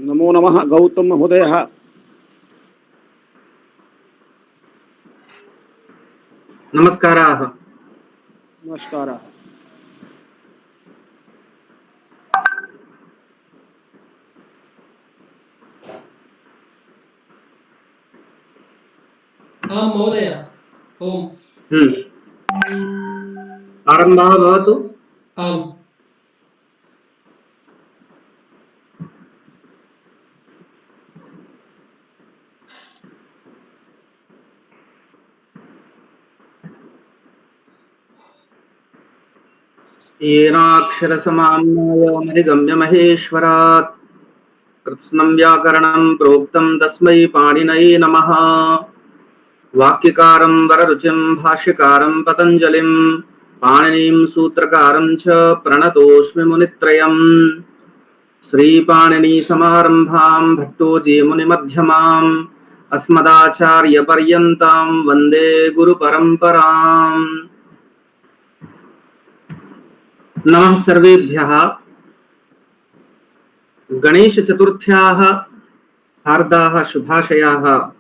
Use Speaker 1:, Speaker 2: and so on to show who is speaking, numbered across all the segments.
Speaker 1: नमो नमः गौतम महोदयः।
Speaker 2: नमस्काराः।
Speaker 1: नमस्कारः।
Speaker 3: आं महोदय। ओम।
Speaker 2: आरम्भः भवतु।
Speaker 3: आम्।
Speaker 2: येनाक्षरसमाम्नायमधिगम्य महेश्वरात् कृत्स्नं व्याकरणं प्रोक्तं तस्मै पाणिनये नमः। वाक्यकारं वररुचिं भाष्यकारं पतञ्जलिं पाणिनिं सूत्रकारं च प्रणतोऽस्मि मुनित्रयम्। श्रीपाणिनीसमारम्भां भट्टोजीमुनिमध्यमाम् अस्मदाचार्यपर्यन्तां वन्दे गुरुपरम्पराम्। नमः सर्वेभ्यः। गणेश चतुर्थ्याः हार्दाः शुभाशयाः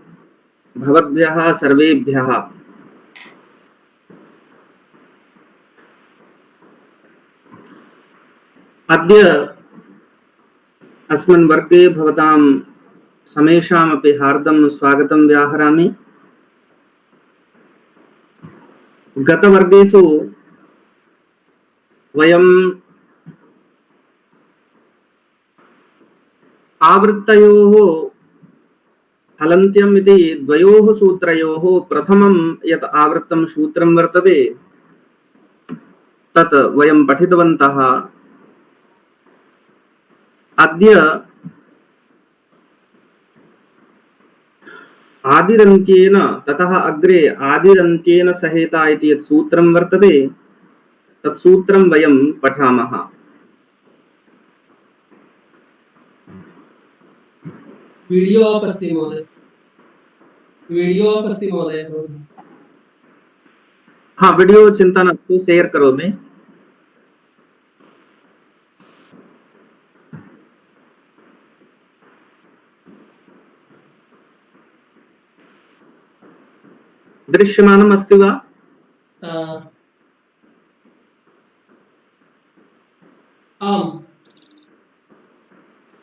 Speaker 2: भवद्भ्यः सर्वेभ्यः। अद्य अस्मिन् वर्गे भवतां समेषामपि हार्दं स्वागतं व्याहरामि। गतवर्गेषु वयम् आवृत्तयोः हलन्त्यम् इति द्वयोः सूत्रयोः प्रथमं यत् आवृत्तं सूत्रं वर्तते तत् वयं पठितवन्तः। अद्य आदिरन्त्येन ततः अग्रे आदिरन्त्येन सहेता इति यत् सूत्रं वर्तते तत् सूत्रं वयं पठामः।
Speaker 3: वीडियो ऑफ अस्ति महोदय। वीडियो ऑफ अस्ति महोदय।
Speaker 2: हाँ, वीडियो चिंता नास्ति, शेयर करोमि। दृश्यमानम् अस्ति वा?
Speaker 3: आम्।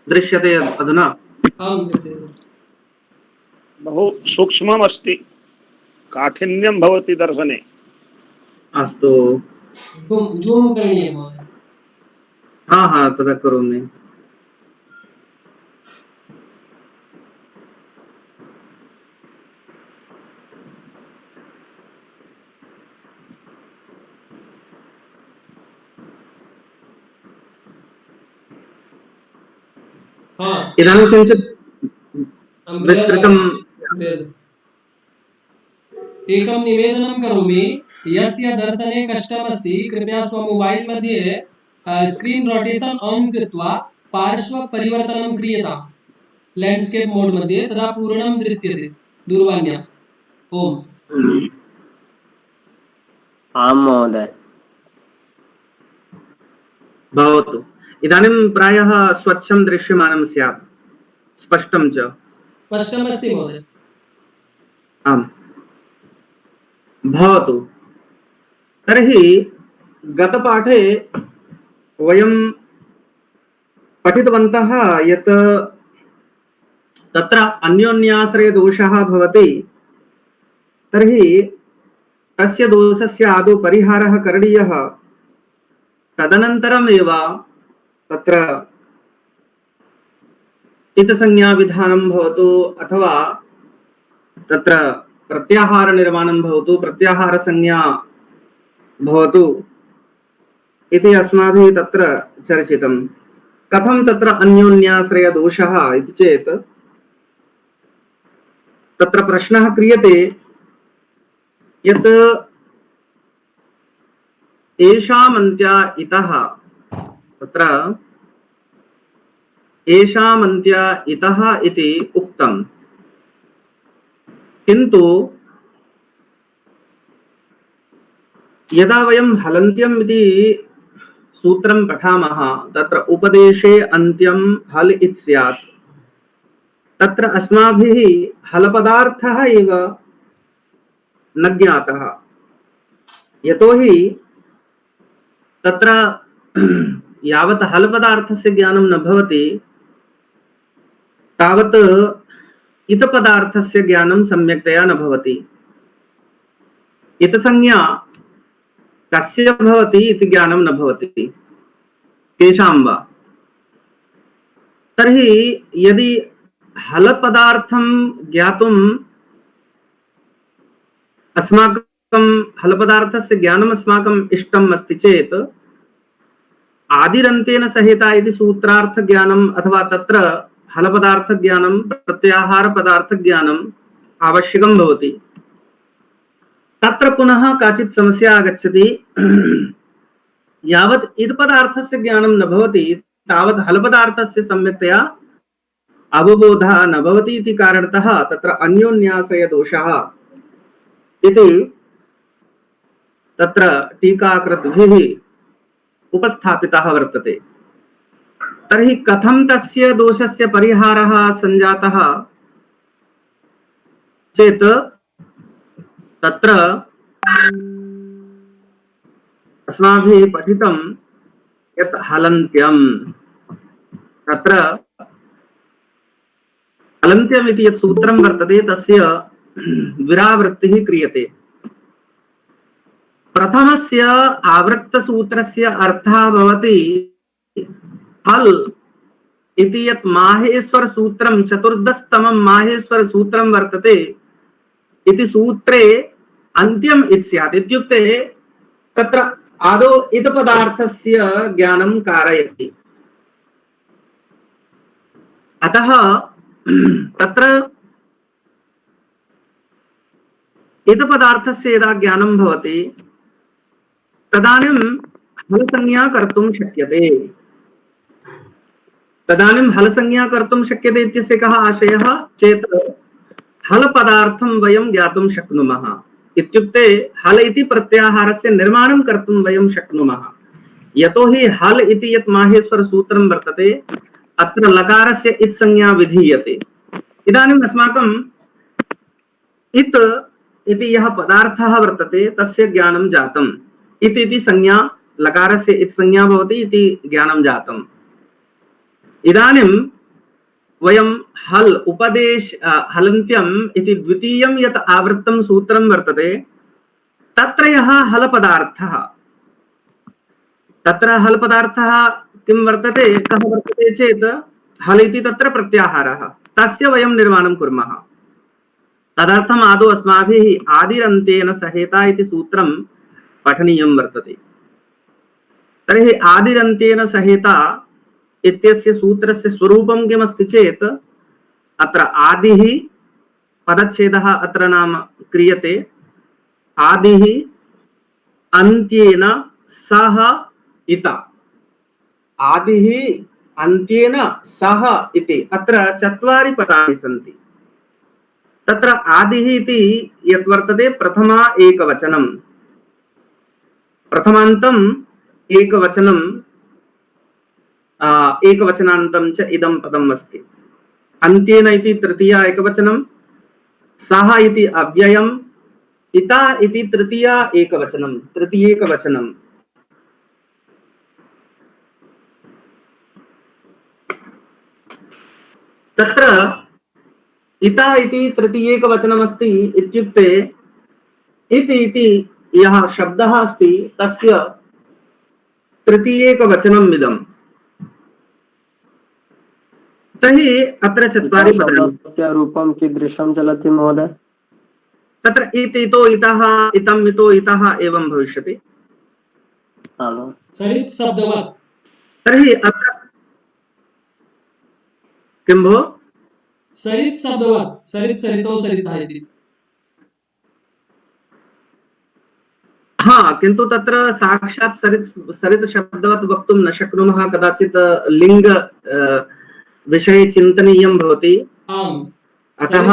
Speaker 2: दृश्यते अधुना?
Speaker 3: आम् दृश्यते।
Speaker 1: बहु सूक्ष्मम् अस्ति, काठिन्यं भवति दर्शने।
Speaker 2: अस्तु।
Speaker 3: जूम करणीयं महोदय।
Speaker 2: हाँ हाँ, तदा करोमि। इदानीं किञ्चित् विस्तृतं
Speaker 3: एकं निवेदनं करोमि। यस्य दर्शने कष्टमस्ति कृपया स्वमोबाइल मध्ये स्क्रीन रोटेशन ऑन कृत्वा पार्श्व परिवर्तनं क्रियताम् लैंडस्केप मोड मध्ये, तदा पूर्णं दृश्यते दूरवाण्या। ओम।
Speaker 4: आं महोदय।
Speaker 2: भवतु। इदानीं प्रायः स्वच्छं दृश्यमानं स्यात्, स्पष्टं च।
Speaker 3: स्पष्टमस्ति महोदय।
Speaker 2: आम्, भवतु। तर्हि गतपाठे वयं पठितवन्तः यत् तत्र अन्योन्याश्रयदोषः भवति, तर्हि तस्य दोषस्य आदौ परिहारः करणीयः। तदनन्तरमेव तत्र इतसंज्ञाविधानं भवतु अथवा तत्र प्रत्याहारनिर्माणं भवतु, प्रत्याहारसंज्ञा भवतु इति अस्माभिः तत्र चर्चितं। कथं तत्र अन्योन्याश्रयदोषः इति चेत् तत्र प्रश्नः क्रियते यत् एषामन्त्या इतः, तत्र एषामन्त्या इतः इति उक्तम्, किन्तु यदा वयं हलन्त्यम् इति सूत्रं पठामः तत्र उपदेशे अन्त्यं हल् इति स्यात्। तत्र अस्माभिः हलपदार्थः एव न ज्ञातः, यतोहि तत्र यावत् हलपदार्थस्य ज्ञानं न भवति तावत् इतपदार्थस्य ज्ञानं सम्यक्तया न भवति। इतसंज्ञा कस्य भवति इति ज्ञानं न भवति, केषां वा। तर्हि यदि हलपदार्थं ज्ञातुम् अस्माकं हलपदार्थस्य ज्ञानम् अस्माकम् इष्टम् अस्ति चेत् आदिरन्तेन सहिता इति सूत्रार्थ ज्ञानम् अथवा तत्र हलपदार्थ ज्ञानं प्रत्याहार पदार्थ ज्ञानम् आवश्यकं भवति। तत्र पुनः काचित् समस्या आगच्छति। यावत् इदपदार्थस्य ज्ञानं न भवति तावत् हलपदार्थस्य सम्यक्तया अवबोधः न भवति इति कारणतः तत्र अन्योन्यासय दोषः इति तत्र टीकाकृद्भिः उपस्थापितः वर्तते। तर्हि कथं तस्य दोषस्य परिहारः सञ्जातः चेत् तत्र अस्माभिः पठितं यत् हलन्त्यं, तत्र हलन्त्यम् इति यत् सूत्रं वर्तते तस्य विरावृत्तिः क्रियते। प्रथमस्य आवृत्तसूत्रस्य अर्थः भवति हल इति यत् माहेश्वर सूत्रं चतुर्दशतमं माहेश्वर सूत्रं वर्तते इति सूत्रे अन्त्यम् इति स्यात्, इत्युक्ते तत्र आदौ इदपदार्थस्य ज्ञानं कारयति। अतः तत्र इदपदार्थस्य यदा ज्ञानं भवति तदानीं हलसंज्ञा कर्तुं शक्यते। तदानीं हलसंज्ञा कर्तुं शक्यते इत्यस्य कः आशयः चेत् हलपदार्थं वयं ज्ञातुं शक्नुमः, इत्युक्ते हल इति प्रत्याहारस्य निर्माणं कर्तुं वयं शक्नुमः। यतोहि हल इति यत् माहेश्वर सूत्रं वर्तते अत्र लकारस्य इत् संज्ञा विधीयते। इदानीम् अस्माकं इत् इति यः पदार्थः वर्तते तस्य ज्ञानं जातम्। इति संज्ञा लकारस्य इत् संज्ञा भवति इति ज्ञानं जातम्। इदानीं वयं हल उपदेश हलन्त्यम् इति द्वितीयं यत् आवृत्तं सूत्रं वर्तते तत्र यः हलपदार्थः, तत्र हलपदार्थः किं वर्तते, कः वर्तते चेत् हल इति तत्र प्रत्याहारः, तस्य वयं निर्माणं कुर्मः। तदर्थम् आदौ अस्माभिः आदिरन्तेन सहेता इति सूत्रं पठनीयं वर्तते। तर्हि आदिरन्तेन सहेता इत्यस्य सूत्रस्य स्वरूपं किमस्ति चेत् अत्र आदिः पदच्छेदः अत्र नाम क्रियते। आदिः अन्त्येन सह इत, आदिः अन्त्येन सह इति अत्र चत्वारि पदानि सन्ति। तत्र आदिः इति यत् वर्तते प्रथमा एकवचनं, प्रथमान्तम् एकवचनं, एकवचनान्तं च इदं पदम् अस्ति। अन्त्येन इति तृतीया एकवचनं, सः इति अव्ययम्, इता इति तृतीया एकवचनं, तृतीयेकवचनं। तत्र इता इति तृतीयेकवचनमस्ति, इत्युक्ते इति यः शब्दः अस्ति तस्य तृतीयेकवचनम् इदम्। तर्हि अत्र चत्वारि पदानि।
Speaker 4: रूपं कीदृशं चलति महोदय?
Speaker 2: तत्र इतो इतः, इतं इतो इतः एवं भविष्यति।
Speaker 3: सरित् शब्दवत्।
Speaker 2: तर्हि अत्र किं भो?
Speaker 3: सरित् शब्दवत्, सरित् सरितो सरितः इति।
Speaker 2: हाँ, किन्तु तत्र साक्षात् सरित् शब्दवत् वक्तुं न शक्नुमः, कदाचित् लिंग विषये चिन्तनीयं भवति। अतः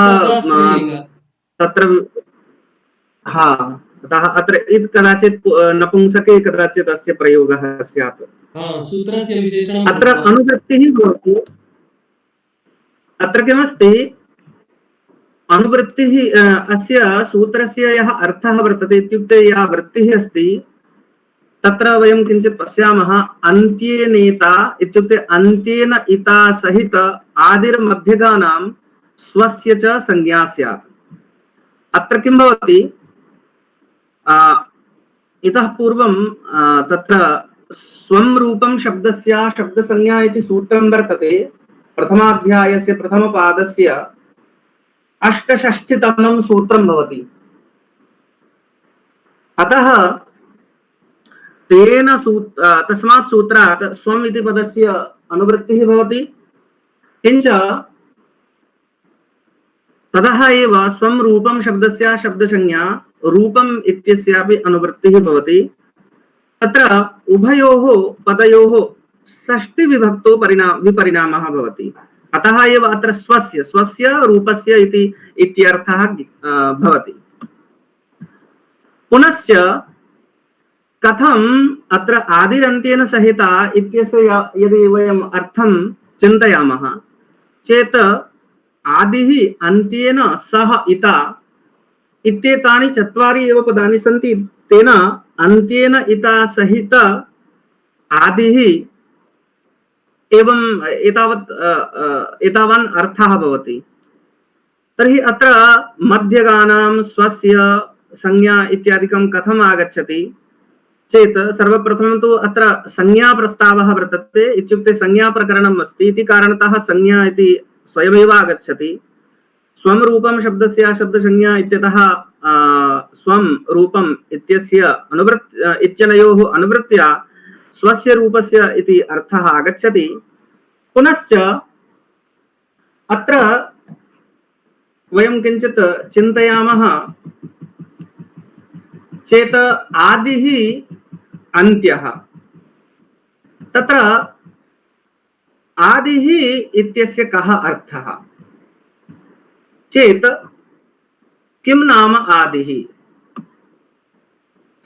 Speaker 2: तत्र अतः अत्र इत् कदाचित् नपुंसके कदाचित् अस्य प्रयोगः स्यात्।
Speaker 3: सूत्रस्य विशेषणम्
Speaker 2: अत्र अनुवृत्तिः भवति, अत्र किमस्ति अनुवृत्तिः अस्य सूत्रस्य यः अर्थः वर्तते इत्युक्ते या वृत्तिः अस्ति तत्र वयं किञ्चित् पश्यामः अन्त्येनेता इत्युक्ते अन्त्येन इता सहित आदिर्मध्यगानां स्वस्य च संज्ञा स्यात्। अत्र किं भवति इतः पूर्वं तत्र स्वं रूपं शब्दस्य शब्दसंज्ञा इति सूत्रं वर्तते प्रथमाध्यायस्य प्रथमपादस्य 68तमं सूत्रं भवति। अतः तेन तस्मात् सूत्रात् स्वम् इति पदस्य अनुवृत्तिः भवति किञ्च ततः एव स्वं रूपं शब्दस्य शब्दसंज्ञा रूपम् इत्यस्यापि अनुवृत्तिः भवति। तत्र उभयोः पदयोः षष्टि विभक्तो विपरिणामः भवति। अतः एव अत्र स्वस्य रूपस्य इति इत्यर्थः भवति। पुनश्च कथम अत्र आदिरन्त्येन सहिता इत्यस्य यदि वयम् अर्थं चिन्तयामः चेत् आदिः अन्त्येन सह इता इत्येतानि चत्वारि एव पदानि सन्ति। तेन अन्त्येन इता सहित आदिः एवं एतावान् अर्थः भवति। तर्हि अत्र मध्यगानां स्वस्य संज्ञा इत्यादिकं कथम् आगच्छति चेत् सर्वप्रथमं तु अत्र संज्ञा प्रस्तावः वर्तते इत्युक्ते संज्ञा प्रकरणम् अस्ति इति कारणतः संज्ञा इति स्वयमेव आगच्छति। स्वं रूपं शब्दस्य शब्दसंज्ञा इत्यतः स्वं रूपम् इत्यस्य इत्यनयोः अनुवृत्त्या स्वस्य रूपस्य इति अर्थः आगच्छति। पुनश्च अत्र वयं किञ्चित् चिन्तयामः चेत् आदिः अन्त्यः। तत्र आदिः इत्यस्य कः अर्थः चेत् किं नाम आदिः?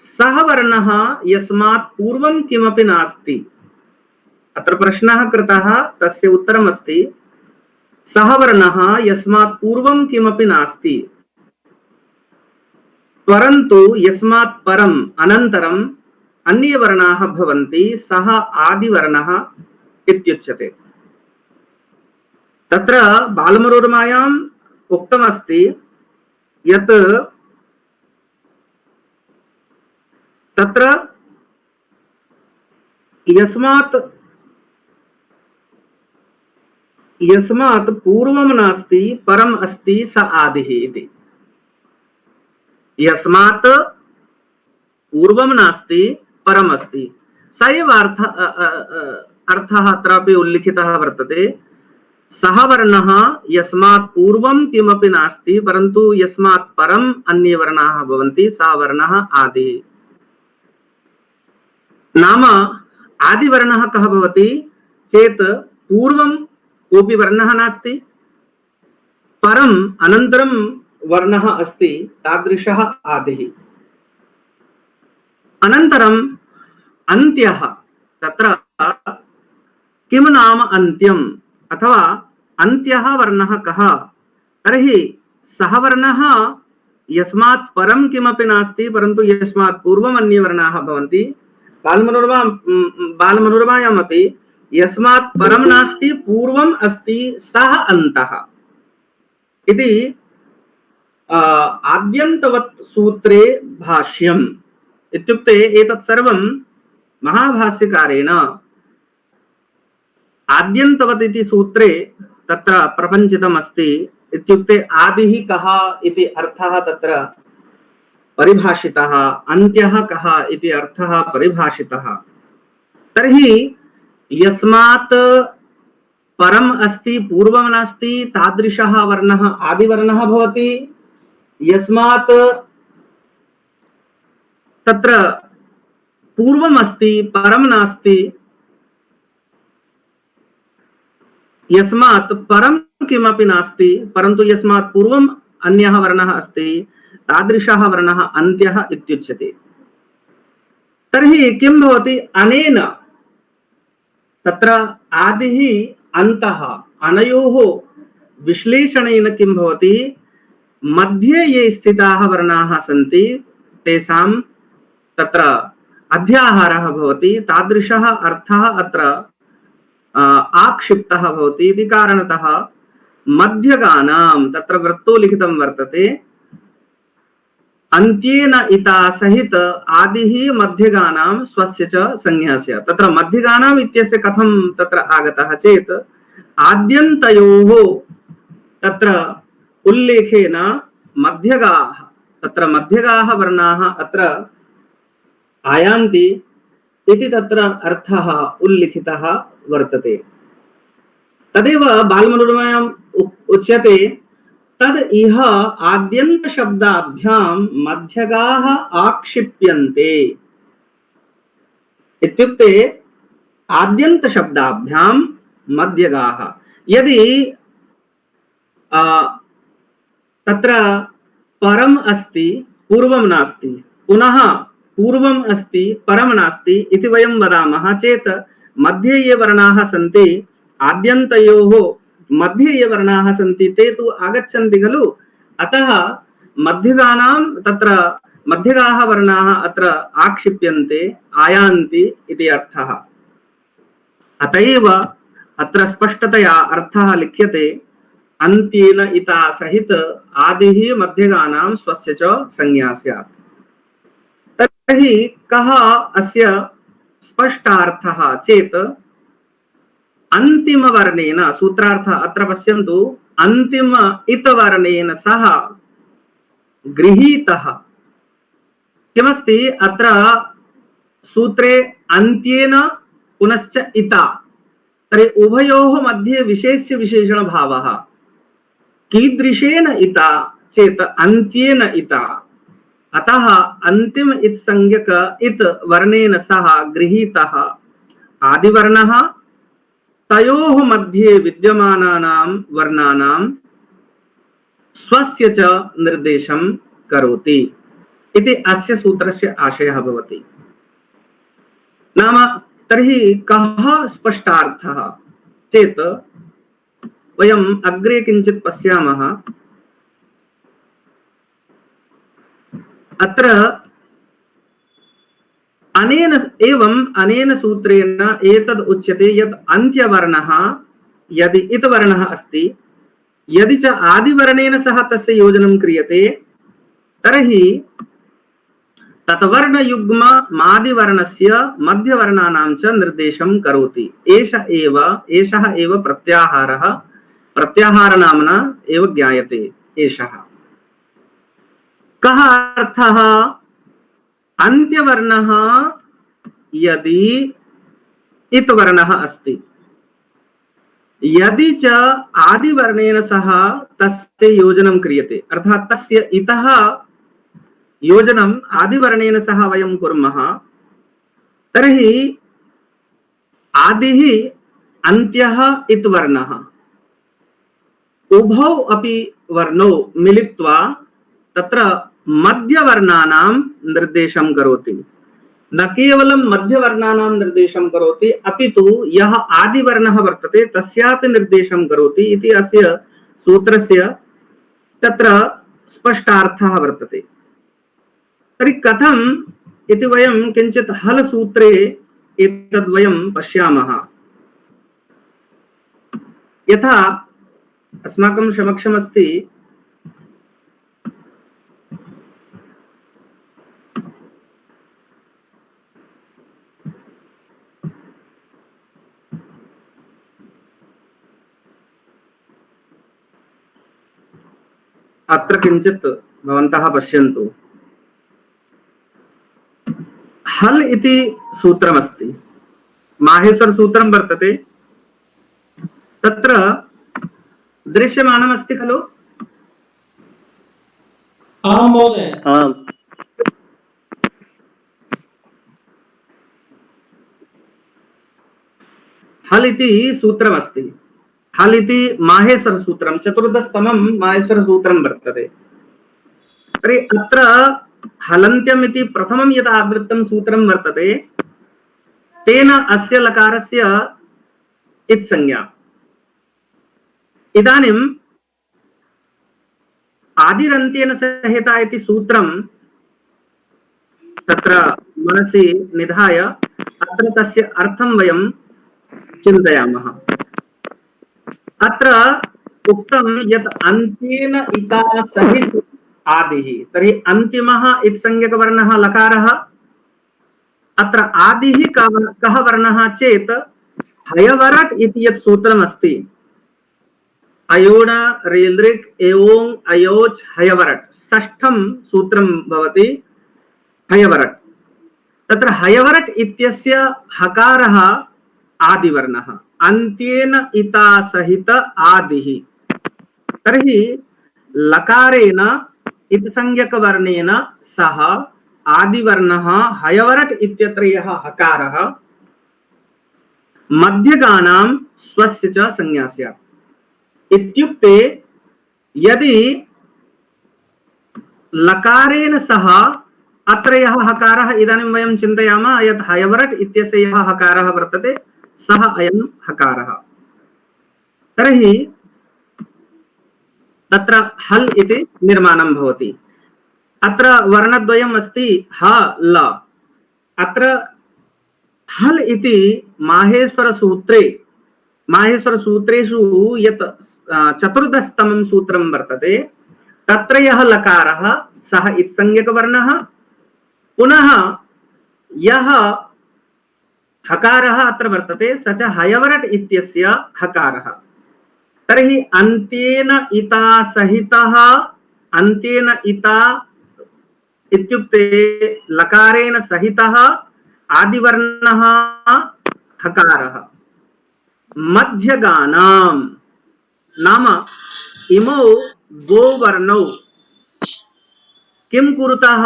Speaker 2: सः वर्णः यस्मात् पूर्वं किमपि नास्ति। अत्र प्रश्नः कृतः तस्य उत्तरमस्ति सः वर्णः यस्मात् पूर्वं किमपि नास्ति परन्तु यस्मात् परम् अनन्तरम् अन्ये वर्णाः भवन्ति सः आदिवर्णः इत्युच्यते। तत्र बालमनोरमायाम् उक्तमस्ति यत् तत्र यस्मात् पूर्वं नास्ति परम् अस्ति स आदिः इति। यस्मात् पूर्वं नास्ति परम् अस्ति स एव अर्थः अत्रापि उल्लिखितः वर्तते। सः वर्णः यस्मात् पूर्वं किमपि नास्ति परन्तु यस्मात् परम् अन्ये वर्णाः भवन्ति सः वर्णः आदिः। नाम आदिवर्णः कः भवति चेत् पूर्वं कोऽपि वर्णः नास्ति परम् अनन्तरं वर्णः अस्ति तादृशः आदिः। अनन्तरम् अन्त्यः। तत्र किं नाम अन्त्यम् अथवा अन्त्यः वर्णः कः? तर्हि सः वर्णः यस्मात् परं किमपि नास्ति परन्तु यस्मात् पूर्वम् अन्ये वर्णाः भवन्ति। बालमनोरमायामपि यस्मात् परं नास्ति पूर्वम् अस्ति सः अन्तः इति आद्यन्तवत् सूत्रे भाष्यम्। इत्युक्ते एतत् सर्वं महाभाष्यकारेण आद्यन्तवत् इति सूत्रे तत्र प्रपञ्चितम् अस्ति। इत्युक्ते आदिः कः इति अर्थः तत्र परिभाषितः, अन्त्यः कः इति अर्थः परिभाषितः। तर्हि यस्मात् परम् अस्ति पूर्वं नास्ति तादृशः वर्णः आदिवर्णः भवति। यस्मात् तत्र पूर्वम् अस्ति परं नास्ति यस्मात् परं किमपि नास्ति परन्तु यस्मात् पूर्वम् अन्यः वर्णः अस्ति तादृशः वर्णः अन्त्यः इत्युच्यते। तर्हि किं भवति अनेन तत्र आदिः अन्तः अनयोः विश्लेषणेन किं भवति, मध्ये ये स्थिताः वर्णाः सन्ति तेषां तत्र अध्याहारः भवति, तादृशः अर्थः अत्र आक्षिप्तः भवति इति कारणतः मध्यगानां तत्र वृत्तो लिखितं वर्तते, अन्त्येन इता सहित आदिः मध्यगानां स्वस्य च संज्ञा स्यात्। तत्र मध्यगानाम् इत्यस्य कथं तत्र आगतः चेत् आद्यन्तयोः तत्र उल्लेखेन मध्यगाः, तत्र मध्यगाः वर्णाः अत्र आयान्ति इति तत्र अर्थः उल्लिखितः वर्तते। तदेव बालमनोरमायाम् उच्यते, तद इह आद्यन्त शब्दाभ्यां मध्यगाः आक्षिप्यन्ते। इत्युक्ते आद्यन्त शब्दाभ्यां मध्यगाः, यदि तत्र परम अस्ति पूर्वं नास्ति, पुनः पूर्वम् अस्ति परम नास्ति इति वयं वदामः चेत् मध्ये ये वर्णाः सन्ति, आद्यन्तयोः मध्ये ये वर्णाः सन्ति ते तु आगच्छन्ति खलु, अतः मध्यगानां तत्र मध्यगाः वर्णाः अत्र आक्षिप्यन्ते, आयान्ति इति अर्थः। अतएव अत्र स्पष्टतया अर्थः लिख्यते, अन्त्येन इता सहित आदिः मध्यगानां स्वस्य च संज्ञा स्यात्। तर्हि कः अस्य स्पष्टार्थः चेत्, अंतिम वर्णेन, सूत्रार्थ अत्र पश्यन्तु, अंतिम इत वर्णेन सह गृहीतः किमस्ति, अत्र सूत्रे अन्त्येन पुनश्च इता, तर्हि उभयोः मध्ये विशेष्य विशेषण भावः। कीदृशेन इता चेत् अन्त्येन इता, अतः अंतिम इत संज्ञक इत वर्णेन सह गृहीतः आदिवर्णः तयोः मध्ये विद्यमानानां वर्णानां स्वस्य च निर्देशं करोति इति अस्य सूत्रस्य आशयः भवति। नाम तर्हि कः स्पष्टार्थः चेत् वयम् अग्रे किञ्चित् पश्यामः। अत्र अनेन सूत्रेण एतद् उच्यते यत् अन्त्यवर्णः यदि इतवर्णः अस्ति, यदि च आदिवर्णेन सह तस्य योजनं क्रियते तर्हि तत्वर्णयुग्म मादिवर्णस्य मध्यवर्णानां च निर्देशं करोति। एषः एव प्रत्याहारः, प्रत्याहारनाम्ना एव ज्ञायते एषः। कः अर्थः? अन्त्यवर्णः यदि इतवर्णः अस्ति, यदि च आदिवर्णेन सह तस्य योजनं क्रियते, अर्थात् तस्य इतः योजनम् आदिवर्णेन सह वयं कुर्मः, तर्हि आदिः अन्त्यः इतवर्णः, उभौ अपि वर्णौ मिलित्वा तत्र मध्यवर्णानां निर्देशं करोति। न केवलं मध्यवर्णानां निर्देशं करोति, अपितु यः आदिवर्णः वर्तते तस्यापि निर्देशं करोति इति अस्य सूत्रस्य तत्र स्पष्टार्थः वर्तते। तर्हि कथम् इति वयं किञ्चित् हल सूत्रे एतद् वयं पश्यामः। यथा अस्माकं समक्षमस्ति अत्र किञ्चित् भवन्तः पश्यन्तु। हल इति सूत्रमस्ति, माहेश्वर सूत्रं वर्तते, तत्र दृश्यमानमस्ति खलु?
Speaker 3: आम् महोदय।
Speaker 4: आम्।
Speaker 2: हल इति सूत्रमस्ति, हल इति माहेश्वर सूत्रं, चतुर्दशतमं माहेश्वर सूत्रं वर्तते। तर्हि अत्र हलन्त्यम् इति प्रथमं यदा आवृत्तं सूत्रं वर्तते, तेन अस्य लकारस्य इत् संज्ञा। इदानीं आदिरन्त्येन सहिता इति सूत्रं तत्र मनसि निधाय अत्र तस्य अर्थं वयं चिन्तयामः। अत्र उक्तं यत् अन्त्येन इता सहित आदिः, तर्हि अन्तिमः इत्संज्ञकवर्णः लकारः। अत्र आदिः कः वर्णः चेत् हयवरट् इति यत् सूत्रमस्ति, अयोण रेलृक् एवोङ् अयोच् हयवरट्, षष्ठं सूत्रं भवति हयवरट्। तत्र हयवरट् इत्यस्य हकारः आदिवर्णः, अन्त्येन इता सहित आदिः। तर्हि लकारेण इत्संज्ञकवर्णेन सह आदिवर्णः हयवरट् इत्यत्र यः हकारः मध्यगानां स्वस्य च संज्ञा स्यात्। इत्युक्ते यदि लकारेण सह अत्र यः हकारः, इदानीं वयं चिन्तयामः यत् हयवरट् इत्यस्य यः हकारः वर्तते सः अयं हकारः, तर्हि तत्र हल् इति निर्माणं भवति। अत्र वर्णद्वयम् अस्ति ह ल। अत्र हल् इति माहेश्वरसूत्रेषु यत् चतुर्दशतमं सूत्रं वर्तते, तत्र यः लकारः सः इत्संज्ञकवर्णः, पुनः यः हकारः अत्र वर्तते स च हयवरट् इत्यस्य हकारः। तर्हि अन्त्येन इता सहितः, अन्त्येन इता इत्युक्ते लकारेण सहितः आदिवर्णः हकारः मध्यगानां, नाम इमौ द्वौ वर्णौ किं कुरुतः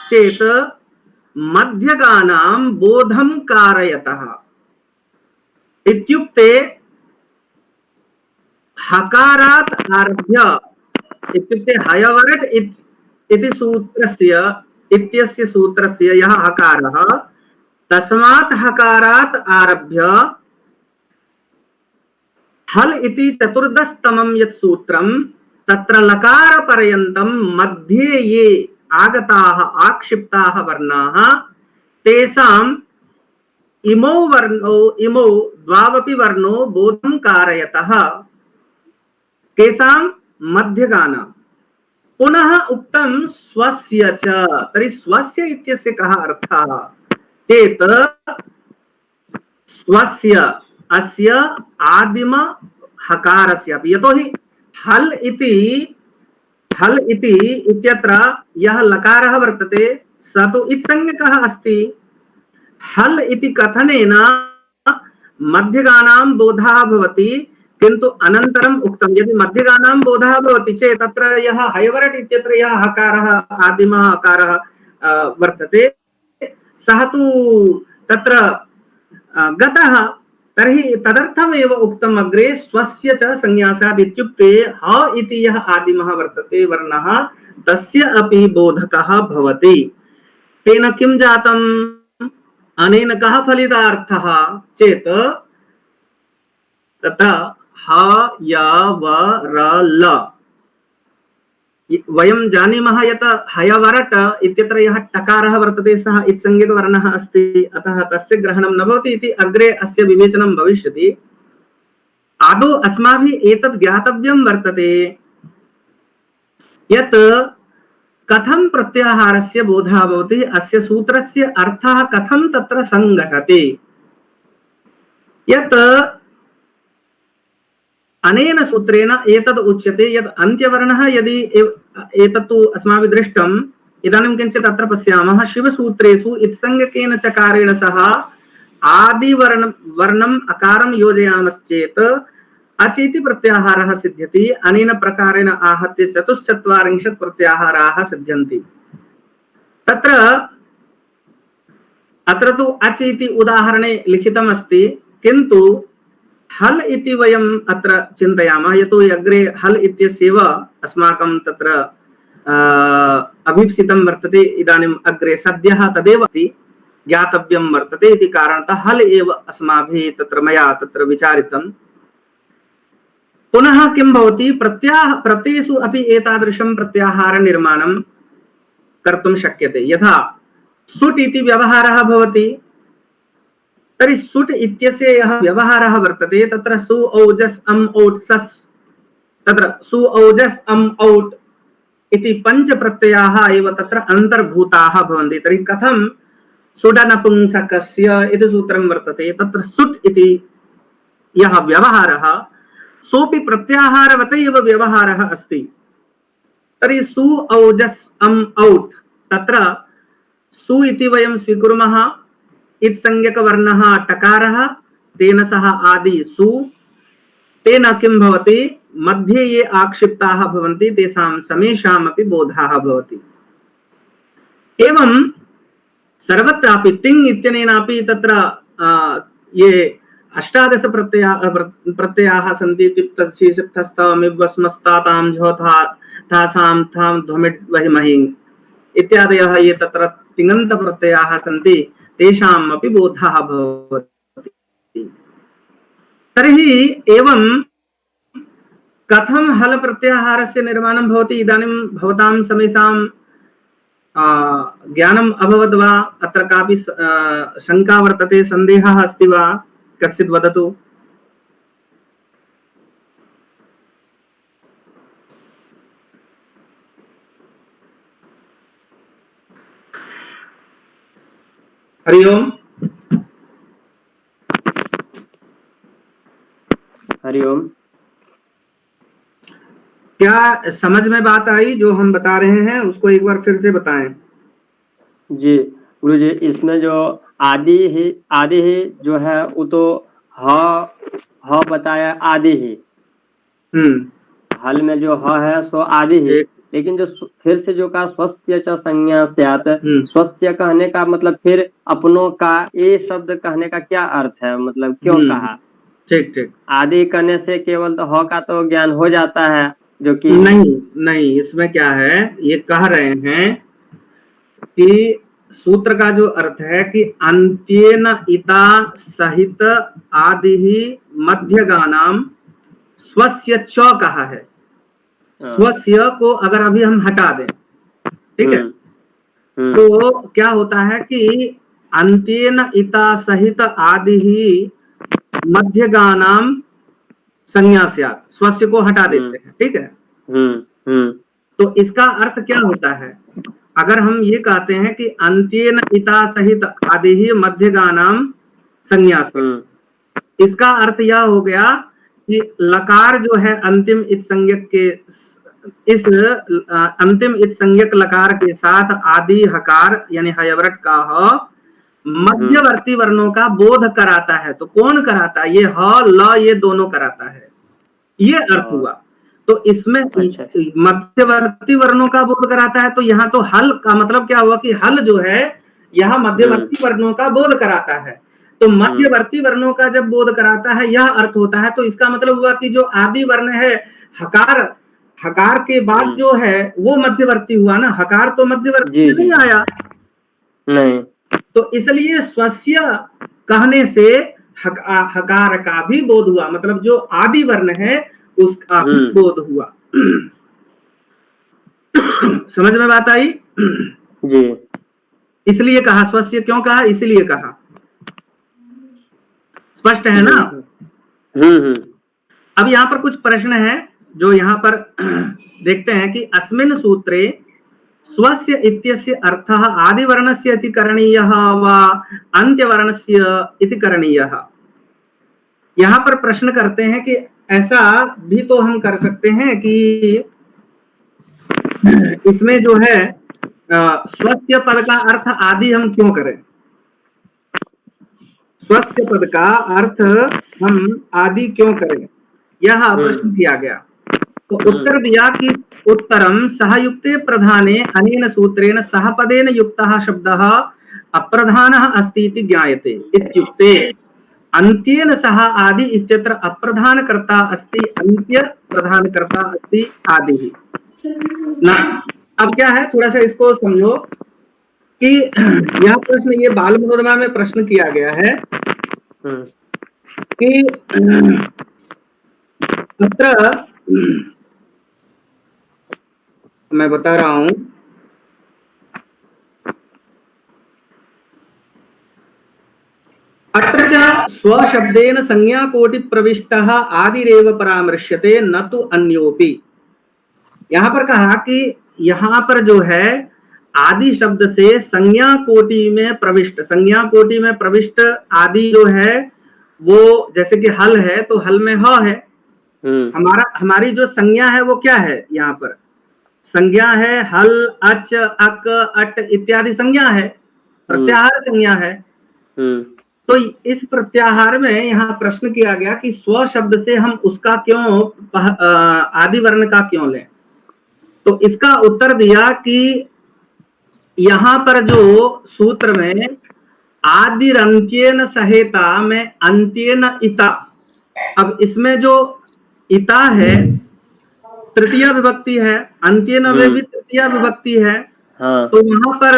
Speaker 2: चेत् मध्यगानां बोधं कारयतः। इत्युक्ते हकारात् आरभ्य, इत्युक्ते हयवरट् इति इत्यस्य सूत्रस्य यः हकारः, तस्मात् हकारात् आरभ्य हल् इति चतुर्दशतमं यत् सूत्रं, तत्र लकारपर्यन्तं मध्ये ये आगताः आक्षिप्ताः वर्णाः, तेषाम् इमौ द्वावपि वर्णौ बोधं कारयतः, केषां मध्यगानां। पुनः उक्तं स्वस्य च। तर्हि स्वस्य इत्यस्य कः अर्थः चेत् स्वस्य, अस्य आदिम हकारस्य, यतोहि हल् इति इत्यत्र यः लकारः वर्तते स तु इत्संज्ञकः अस्ति। हल् इति कथनेन मध्यगानां बोधः भवति, किन्तु अनन्तरम् उक्तं यदि मध्यगानां बोधः भवति चेत् तत्र यः हयवरट् इत्यत्र यः हकारः आदिमः हकारः वर्तते सः तु तत्र गतः। तर्हि तदर्थमेव उक्तम् अग्रे स्वस्य च संज्ञा स्यात्। इत्युक्ते ह इति यः आदिमः वर्तते वर्णः, तस्य अपि बोधकः भवति। तेन किं जातम्? अनेन कः फलितार्थः चेत् तत्र ह य व र ल। वयं जानीमः यत् हयवरट् इत्यत्र यः टकारः वर्तते सः इत्संज्ञकवर्णः अस्ति, अतः तस्य ग्रहणं न भवति इति अग्रे अस्य विवेचनं भविष्यति। आदौ अस्माभिः एतद् ज्ञातव्यं वर्तते यत् कथं प्रत्याहारस्य बोधः भवति, अस्य सूत्रस्य अर्थः कथं तत्र संघटते। यत् अनेन सूत्रेण एतद् उच्यते यत् अन्त्यवर्णः यदि एतत्तु अस्माभिः दृष्टम्, इदानीं किञ्चित् अत्र पश्यामः। शिवसूत्रेषु इत्संज्ञकेन चकारेण सह आदिवर्णम् अकारं योजयामश्चेत् अचेति प्रत्याहारः सिद्ध्यति। अनेन प्रकारेण आहत्य 44 प्रत्याहाराः सिद्ध्यन्ति। अत्र तु अच इति उदाहरणे लिखितम् अस्ति, किन्तु हल् इति वयम् अत्र चिन्तयामः, यतो अग्रे हल् इत्यस्यैव अस्माकं तत्र अभीप्सितं वर्तते। इदानीम् अग्रे सद्यः तदेव अस्ति, ज्ञातव्यं वर्तते इति कारणतः हल् एव अस्माभिः तत्र मया तत्र विचारितम्। पुनः किं भवति प्रत्ययेषु अपि एतादृशं प्रत्याहार निर्माणं कर्तुं शक्यते। यथा सुट् इति व्यवहारः भवति, तर्हि सुट् इत्यस्य यः व्यवहारः वर्तते तत्र सु औजस् अम् औट् सस्, तत्र सु औजस् अम् औट् इति पञ्च प्रत्ययाः एव तत्र अन्तर्भूताः भवन्ति। तर्हि कथं सुडनपुंसकस्य इति सूत्रं वर्तते, तत्र सुट् इति यः व्यवहारः सोऽपि प्रत्याहारवत एव व्यवहारः अस्ति। तर्हि सु औजस् अम् औट्, तत्र सु इति वयं स्वीकुर्मः, इत्संज्ञकवर्णः टकारः, तेन सह आदि सु, तेन किं भवति, मध्ये ये आक्षिप्ताः भवन्ति तेषां समेषामपि बोधः भवति। एवं सर्वत्रापि तिङ् इत्यनेनापि तत्र ये अष्टादश प्रत्ययाः सन्ति, तिप्तस्य सिप्तस्तमिवस्मस्तातां झोथा तासां थां ध्वमिट् वहिमहिं इत्यादयः ये तत्र तिङन्त प्रत्ययाः सन्ति तेषाम् अपि बोधः भवति। तर्हि एवं कथं हल प्रत्याहारस्य निर्माणं भवति, इदानीं भवतां समेषां ज्ञानम् अभवत् वा, अत्र कापि शङ्का वर्तते, सन्देहः अस्ति वा, कश्चित् वदतु। हरि ओम।
Speaker 4: हरि ओम।
Speaker 2: क्या समझ में बात आई? जो हम बता रहे हैं उसको एक बार फिर से बताएं।
Speaker 4: जी गुरु जी, इसमें जो आदि ही जो है वो तो ह बताया आदि ही। हल में जो ह है सो आदि ही, लेकिन जो फिर से जो कहा स्वस्य च संज्ञा स्यात्, स्वस्य कहने का मतलब फिर अपनों का, ये शब्द कहने का क्या अर्थ है, मतलब क्यों कहा?
Speaker 2: ठीक ठीक।
Speaker 4: आदि करने से केवल तो ह का तो ज्ञान हो जाता है, जो कि
Speaker 2: नहीं, इसमें क्या है, ये कह रहे हैं कि सूत्र का जो अर्थ है कि अंत्येन इता सहित आदि ही मध्यगानाम स्वस्य च कहा है। स्वस्य को अगर अभी हम हटा दें, ठीक है, तो क्या होता है कि अंत्येन इता सहित आदि ही मध्यगानाम संज्ञा स्यात्, स्वस्य को हटा देते हैं, ठीक है। तो इसका अर्थ क्या होता है, अगर हम ये कहते हैं कि अंत्येन इता सहित आदि ही मध्यगानाम संज्ञा स्यात्, इसका अर्थ यह हो गया कि लकार जो है अंतिम इत संज्ञक के, इस अंतिम इत संज्ञक लकार के साथ आदि हकार यानी हयवरट का ह मध्यवर्ती वर्णों का बोध कराता है। तो कौन कराता है? ये ह ल ये दोनों कराता है, ये अर्थ हुआ। तो इसमें मध्यवर्ती वर्णों का बोध कराता है, तो यहाँ तो हल का मतलब क्या हुआ कि हल जो है यह मध्यवर्ती वर्णों का बोध कराता है। तो मध्यवर्ती वर्णों का जब बोध कराता है यह अर्थ होता है, तो इसका मतलब हुआ कि जो आदि वर्ण है हकार, हकार के बाद जो है वो मध्यवर्ती हुआ ना, हकार तो मध्यवर्ती नहीं आया,
Speaker 4: नहीं।
Speaker 2: तो इसलिए स्वस्य कहने से हकार का भी बोध हुआ, मतलब जो आदि वर्ण है उसका भी बोध हुआ। समझ में बात आई?
Speaker 4: जी।
Speaker 2: इसलिए कहा स्वस्य, क्यों कहा? इसलिए कहा। स्पष्ट है ना? अब यहाँ पर कुछ प्रश्न है जो यहाँ पर देखते हैं कि अस्मिन् सूत्रे स्वस्य इत्यस्य अर्थः आदिवर्णस्य इति करणीयः वा अन्त्यवर्णस्य इति करणीयः। यहाँ पर प्रश्न करते हैं कि ऐसा भी तो हम कर सकते हैं कि इसमें जो है स्वस्य पद का अर्थ आदि हम क्यों करें? स्वस्य पद का अर्थ हम आदि क्यों करें, यह प्रश्न किया गया। तो उत्तर दिया कि उत्तरम सहयुक्ते प्रधाने अनेन सूत्रेण सहपदेन युक्तः शब्दः अप्रधानः अस्ति इति ज्ञायते। इत्युक्ते अन्त्येन सह आदि इत्यत्र अप्रधानकर्ता अस्ति, अन्त्य प्रधानकर्ता अस्ति आदि ना। अब क्या है, थोड़ा सा इसको समझो कि यह प्रश्न ये बाल मनोरमा में प्रश्न किया गया है कि अत्र मैं बता रहा हूं, अत्र च स्वशब्देन संज्ञाकोटि प्रविष्टः आदिरेव परामर्श्यते न तो अन्योपि। यहाँ पर कहा कि यहाँ पर जो है आदि शब्द से संज्ञा कोटि में प्रविष्ट, संज्ञा कोटि में प्रविष्ट आदि जो है वो जैसे कि हल है तो हल में ह है, हमारी जो संज्ञा है वो क्या है, यहाँ पर संज्ञा है हल, अच, अक, अट इत्यादि संज्ञा है, प्रत्याहार संज्ञा है। तो इस प्रत्याहार में यहाँ प्रश्न किया गया कि स्व शब्द से हम उसका क्यों आदि वर्ण का क्यों लें। तो इसका उत्तर दिया कि यहाँ पर जो सूत्र में आदिरंत्येन सहेता में अंत्येन इता, अब इसमें जो इता है तृतीय विभक्ति है, अंत्येन में भी तृतीय विभक्ति है। तो वहां पर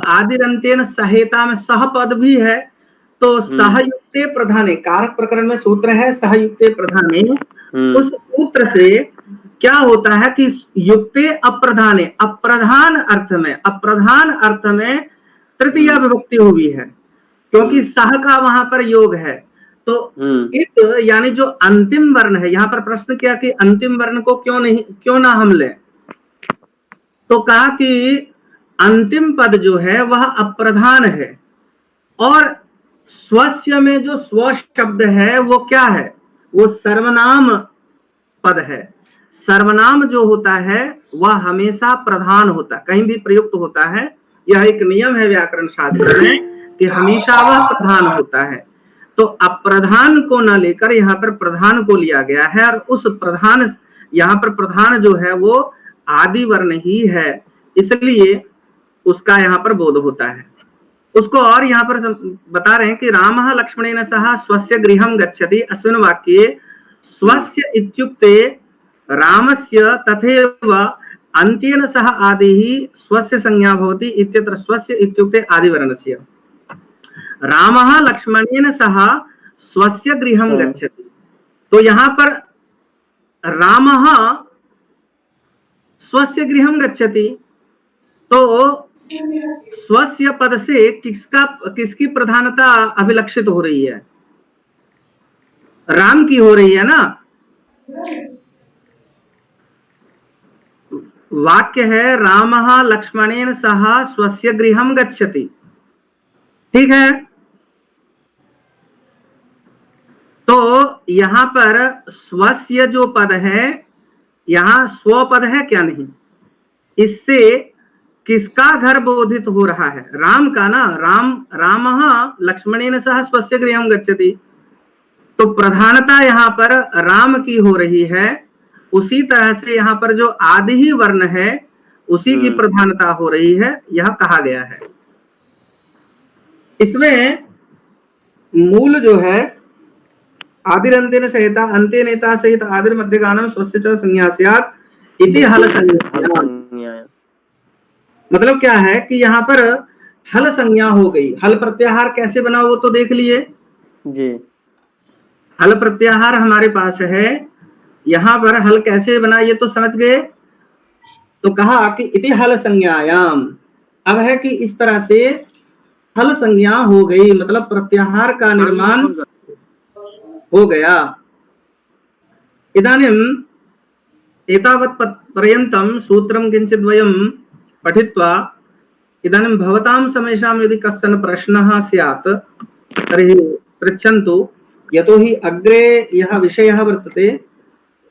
Speaker 2: आदिरंत्येन सहेता में सह पद भी है, तो सहयुक्ते प्रधाने, कारक प्रकरण में सूत्र है सहयुक्ते प्रधाने, उस सूत्र से क्या होता है कि युक्ते अप्रधाने, अप्रधान अर्थ में तृतीय विभक्ति हुई है, क्योंकि सह का वहां पर योग है। तो इत यानी जो अंतिम वर्ण है, यहाँ पर प्रश्न किया कि अंतिम वर्ण को क्यों ना हम लें, तो कहा कि अंतिम पद जो है वह अप्रधान है, और स्वस्य में जो स्व शब्द है वो क्या है, वो सर्वनाम पद है। सर्वनाम जो होता है वह हमेशा प्रधान होता है, कहीं भी प्रयुक्त होता है, यह एक नियम है व्याकरण शास्त्र में कि हमेशा वह प्रधान होता है। तो अप्रधान को न लेकर यहाँ पर प्रधान को लिया गया है, और उस प्रधान, यहाँ पर प्रधान जो है वो आदि वर्ण ही है, इसलिए उसका यहाँ पर बोध होता है। उसको और यहाँ पर बता रहे हैं कि रामः लक्ष्मणेन सह स्वस्य गृहं गच्छति, अस्मिन् वाक्ये स्वस्य इत्युक्ते रामस्य तथैव अन्त्येन सह आदिः स्वस्य संज्ञा भवति इत्यत्र स्वस्य इत्युक्ते आदिवर्णस्य। रामः लक्ष्मणेन सह स्वस्य गृहं गच्छति, तो यहाँ पर रामः स्वस्य गृहं गच्छति, तो स्वस्य पद से किसकी प्रधानता अभिलक्षित हो रही है, राम की हो रही है ना। वाक्य है रामः लक्ष्मणेन सह स्वस्य गृहं गच्छति, ठीक है। तो यहां पर स्वस्य जो पद है, यहां स्व पद है क्या, नहीं, इससे किसका घर बोधित हो रहा है, राम का ना। रामः लक्ष्मणेन सह स्वस्य गृहं गच्छति, तो प्रधानता यहाँ पर राम की हो रही है। उसी तरह से यहाँ पर जो आदि ही वर्ण है उसी की प्रधानता हो रही है, यह कहा गया है। इसमें मूल जो है आदिरंतेन सहिता अंत्येनेता सहित आदिर मध्यगानम स्वस्य च संज्ञा स्यात् इति हल संज्ञा। मतलब क्या है कि यहाँ पर हल संज्ञा हो गई। हल प्रत्याहार कैसे बना वो तो देख लिए
Speaker 4: जी।
Speaker 2: हल प्रत्याहार हमारे पास है, यहाँ पर हल कैसे बना ये तो समझ गए। तो कहा कि इति हल संज्ञायाम, अब है कि इस तरह से हल संज्ञा हो गई, मतलब प्रत्याहार का निर्माण हो गया। इदानीम एतावत् पर्यन्तं सूत्रं किंचित् वयं पठित्वा इदानीं भवतां समेषां यदि कश्चन प्रश्नः स्यात् तर्हि पृच्छन्तु, यतोहि अग्रे यः विषयः वर्तते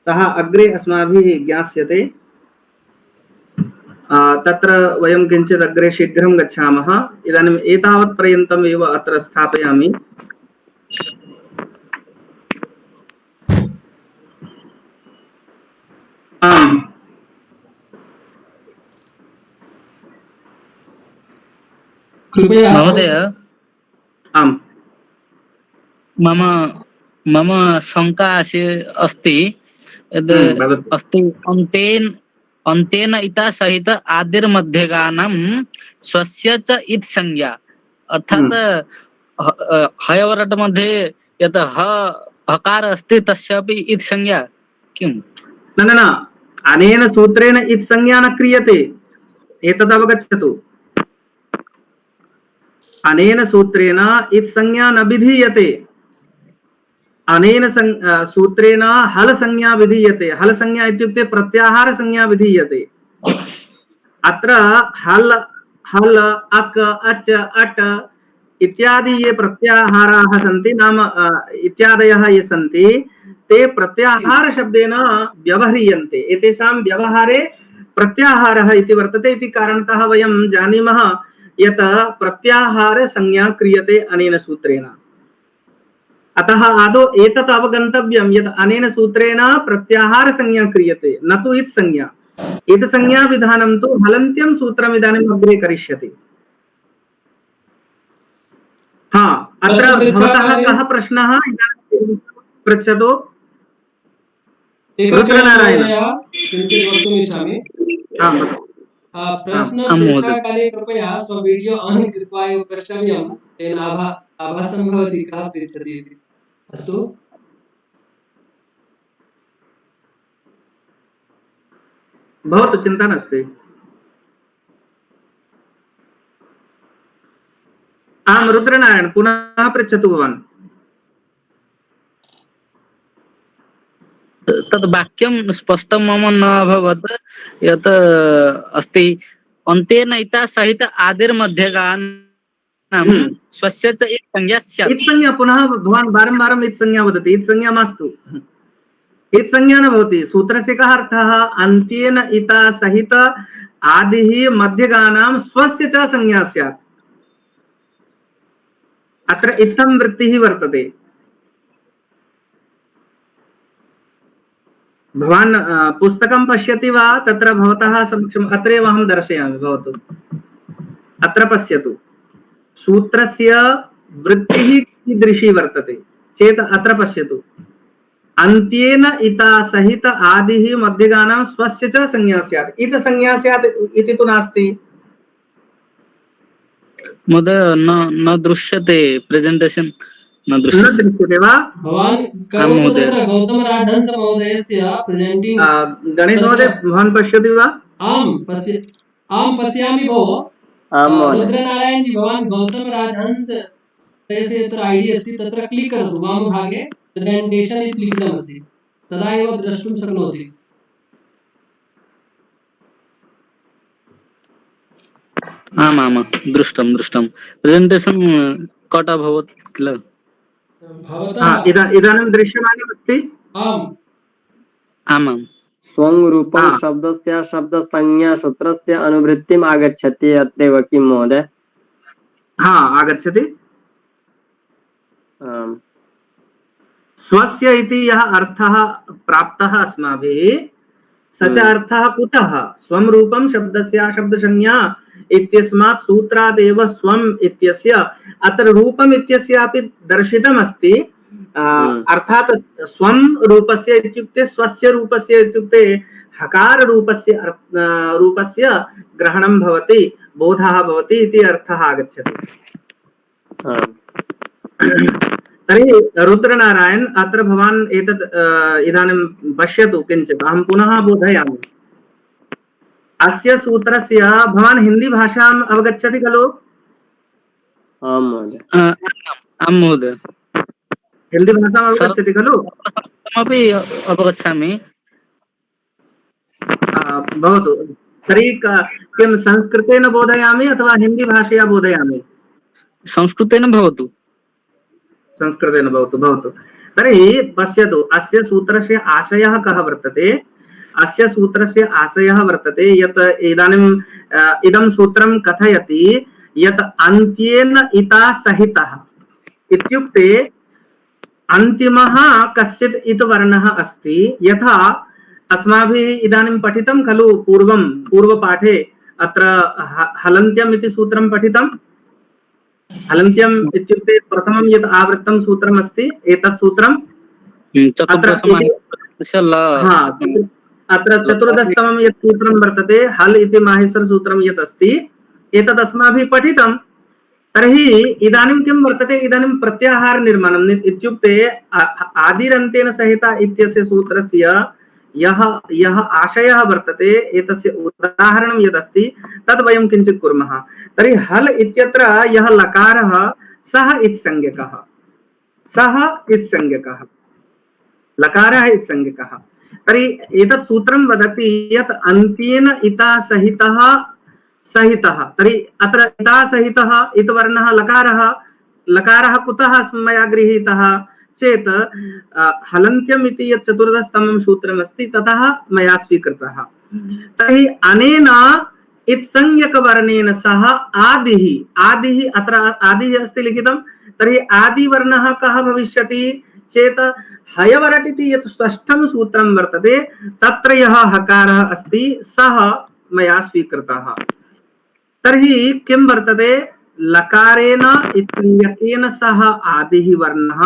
Speaker 2: सः अग्रे अस्माभिः ज्ञास्यते। तत्र वयं किंचित् अग्रे शीघ्रं गच्छामः। इदानीम् एतावत् पर्यन्तम् एव अत्र स्थापयामि। आम्
Speaker 5: महोदय,
Speaker 2: आम्
Speaker 5: मम शंका अस्ति यद् अस्ति अन्तेन इता सहित आदिर्मध्यगानं स्वस्य च इत् संज्ञा, अर्थात हयवरट मध्ये यत् हकार अस्ति तस्यापि इत् संज्ञा। किम्
Speaker 2: न न न अनेन सूत्रेण इत् संज्ञा न क्रियते एतद् अवगच्छतु अनेन सूत्रेण इत् संज्ञा न विधीयते अनेन सूत्रेण हल संज्ञा विधीयते हल संज्ञा इत्युक्ते प्रत्याहार संज्ञा विधीयते अत्र हल हल अक अच अट इत्यादि ये प्रत्याहाराः सन्ति नाम इत्यादयः ये सन्ति ते प्रत्याहार शब्देन व्यवह्रियन्ते एतेषां व्यवहारे प्रत्याहारः इति वर्तते इति कारणतः वयं जानीमः यत् प्रत्याहार संज्ञा क्रियते अनेन सूत्रेण अतः आदौ एतत् अवगन्तव्यं यत् अनेन सूत्रेण प्रत्याहार संज्ञा क्रियते न तु इत् संज्ञा इत् संज्ञा विधानं तु हलन्त्यं सूत्रम् इदानीम् अग्रे करिष्यति हाँ अत्र भवतः कः प्रश्नः इदानीं पृच्छतु रुद्रनारायण
Speaker 3: किञ्चित् वक्तुमिच्छामि प्रश्नं पृच्छाकाले कृपया स्ववीडियो आन् कृत्वा एव प्रष्टव्यं तेन आभासं भवति कः पृच्छति इति अस्तु
Speaker 2: भवतु चिन्ता नास्ति आं रुद्रनारायण पुनः पृच्छतु भवान्
Speaker 5: तद् वाक्यं स्पष्टं मम न अभवत् यत् अस्ति अन्तेन इतः सहित आदिर्मध्यगानां स्वस्य च इत् संज्ञा स्यात्
Speaker 2: इत् संज्ञा पुनः भवान् वारं इत् संज्ञा वदति इत् संज्ञा मास्तु इत् संज्ञा न भवति सूत्रस्य कः अर्थः अन्त्येन इतः सहित आदिः मध्यगानां स्वस्य च संज्ञा स्यात् अत्र इत्थं वृत्तिः वर्तते भवान् पुस्तकं पश्यति वा तत्र भवतः समक्षम् अत्रैव अहं दर्शयामि भवतु अत्र पश्यतु सूत्रस्य वृत्तिः कीदृशी वर्तते चेत् अत्र पश्यतु अन्त्येन इतः सहित आदिः मध्यगानां स्वस्य च संज्ञा स्यात् इति संज्ञा स्यात् इति तु नास्ति
Speaker 5: महोदय न दृश्यते प्रेजेंटेशन न
Speaker 2: दृश्यते वा
Speaker 3: भवान् करोतु तत्र गौतम राजहंस महोदयस्य प्रेजेंटिंग
Speaker 2: गणेश महोदय भवान् पश्यति वा
Speaker 3: आं पश्यामि भोः रुद्रनारायण जी भवान् गौतम राजहंस यत्र आईडी अस्ति तत्र क्लिक् करोतु वामभागे प्रेजेंटेशन इति लिखितमस्ति तदा एव द्रष्टुं शक्नोति
Speaker 5: आमाम दृष्टं प्रेजेंटेशन कट अभवत् किल
Speaker 2: इदानीं दृश्यमानमस्ति
Speaker 3: आम्
Speaker 5: आमां
Speaker 4: स्वं रूपं शब्दस्य शब्दसंज्ञा सूत्रस्य अनुवृत्तिम् आगच्छति अत्रैव किं महोदय
Speaker 2: आगच्छति स्वस्य इति यः अर्थः प्राप्तः अस्माभिः स च अर्थः कुतः स्वं रूपं शब्दस्य शब्दसंज्ञा इत्यस्मात् सूत्रादेव स्वम् इत्यस्य अत्र रूपम् इत्यस्यापि दर्शितमस्ति अर्थात स्वं रूपस्य इत्युक्ते स्वस्य रूपस्य इत्युक्ते हकार रूपस्य ग्रहणं भवति बोधः भवति इति अर्थः आगच्छति तर्हि रुद्रनारायण अत्र भवान् एतत् इदानीं पश्यतु किञ्चित् अहं पुनः बोधयामि अस्य सूत्रस्य भवान् हिंदी भाषाम् अवगच्छति खलु
Speaker 4: आं महोदय
Speaker 2: हिंदी भाषाम् अवगच्छति खलु
Speaker 5: अपि अवगच्छामि
Speaker 2: भवतु तर्हि किं संस्कृतेन बोधयामि अथवा हिंदी भाषया बोधयामि
Speaker 5: संस्कृतेन भवतु
Speaker 2: संस्कृतेन भवतु तर्हि पश्यतु अस्य सूत्रस्य आशयः कः वर्तते अस्य सूत्रस्य आशयः वर्तते यत् इदानीं इदं सूत्रं कथयति यत् अन्त्येन इतः सहितः इत्युक्ते अन्तिमः कश्चित् इत् वर्णः अस्ति यथा अस्माभिः इदानीं पठितं खलु पूर्वपाठे अत्र हलन्त्यम् इति सूत्रं पठितं हलन्त्यम् इत्युक्ते प्रथमं यत् आवृत्तं सूत्रम् अस्ति एतत् सूत्रं अत्र चतुर्दशतमं यत् सूत्रं वर्तते हल इति माहेश्वर सूत्रं यत् अस्ति एतत् अस्माभिः पठितं तर्हि इदानीं किं वर्तते इदानीं प्रत्याहार निर्माणम् इत्युक्ते आदिरन्तेन सहित इत्यस्य सूत्रस्य यः यः आशयः वर्तते एतस्य उदाहरणं यदस्ति तद् वयं किञ्चित् कुर्मः। तर्हि हल् इत्यत्र यः लकारः सः इत्संज्ञकः, सः इत्संज्ञकः, लकारः इत्संज्ञकः। तर्हि एतत् सूत्रं वदति यत् अन्त्येन इता सहितः सहितः, तर्हि अत्र इता सहितः इतवर्णः लकारः, लकारः कुतः मया गृहीतः चेत् हलन्त्यम् इति यत् चतुर्दशतमं सूत्रमस्ति ततः मया स्वीकृतः। तर्हि अनेन इत्संज्ञकवर्णेन सह आदिः, आदिः अत्र आदिः अस्ति लिखितं, तर्हि आदिवर्णः कः भविष्यति चेत् हयवरट् इति यत् षष्ठं सूत्रं वर्तते तत्र यः हकारः अस्ति सः मया स्वीकृतः। तर्हि किं वर्तते, लकारेण इत्संज्ञकेन सह आदिः वर्णः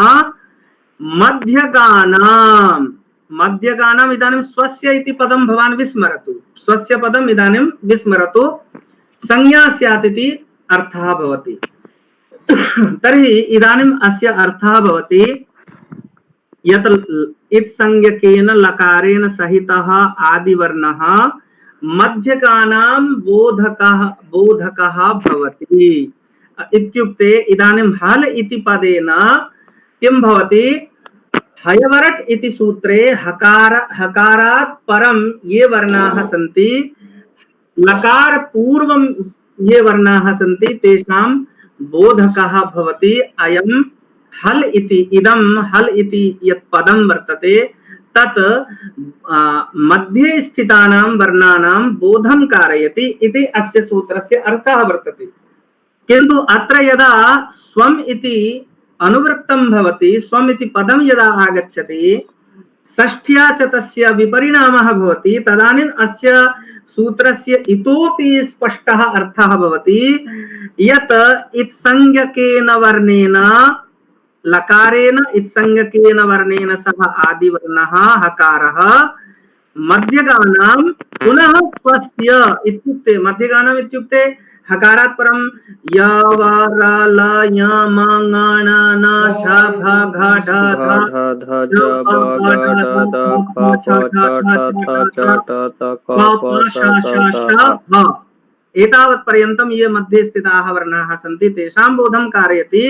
Speaker 2: मध्यगानाम्, मध्यगानाम् इदानीं स्वस्य इति पदं भवान् विस्मरतु, स्वस्य पदम् इदानीं विस्मरतु, संज्ञा स्यात् इति अर्थः भवति। तर्हि इदानीम् अस्य अर्थः भवति यत् इत्संज्ञकेन लकारेण सहितः आदिवर्णः मध्यगानां बोधकः बोधकः भवति। इत्युक्ते इदानीं हल् इति पदेन किं भवति, हयवरट् इति सूत्रे हकार हकारात् परं ये वर्णाः सन्ति, लकार पूर्वं ये वर्णाः सन्ति तेषां बोधकः भवति अयं हल् इति। इदं हल् इति यत् पदं वर्तते तत् मध्ये स्थितानां वर्णानां बोधं कारयति इति अस्य सूत्रस्य अर्थः वर्तते। किन्तु अत्र यदा स्वम् इति अनुवृत्तं भवति, स्वम् इति पदं यदा आगच्छति षष्ठ्या च तस्य विपरिणामः भवति, तदानीम् अस्य सूत्रस्य इतोपि स्पष्टः अर्थः भवति यत् इत्संज्ञकेन वर्णेन, लकारेण इत्संज्ञकेन वर्णेन सह आदिवर्णः हकारः मध्यगानां पुनः स्वस्य इत्युक्ते, मध्यगानम् इत्युक्ते हकारात् परं य व र ल य म ङ ण न झ भ घ ढ ध ज ब ग ड द फ छ ठ ठ ठ ट त क प श श ष भ, एतावत् पर्यन्तं ये मध्ये स्थिताः वर्णाः सन्ति तेषां बोधं कारयति।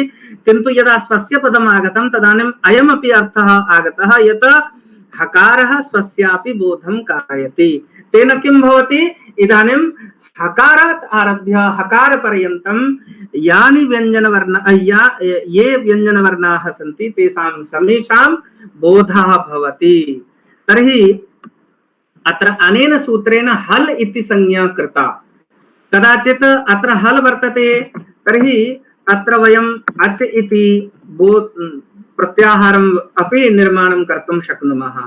Speaker 2: किन्तु यदा स्वस्य पदम् आगतं तदानीम् अयमपि अर्थः आगतः यत् हकारः स्वस्यापि बोधं कारयति। तेन किं भवति, इदानीं हकारात् आरभ्य हकार पर्यन्तं यानि व्यञ्जनवर्ण ये व्यञ्जनवर्णाः सन्ति तेषां समेषां बोधः भवति। तर्हि अत्र अनेन सूत्रेण हल् इति संज्ञा कृता। कदाचित् अत्र हल् वर्तते तर्हि अत्र वयम् अच् इति प्रत्याहारम् अपि निर्माणं कर्तुं शक्नुमः।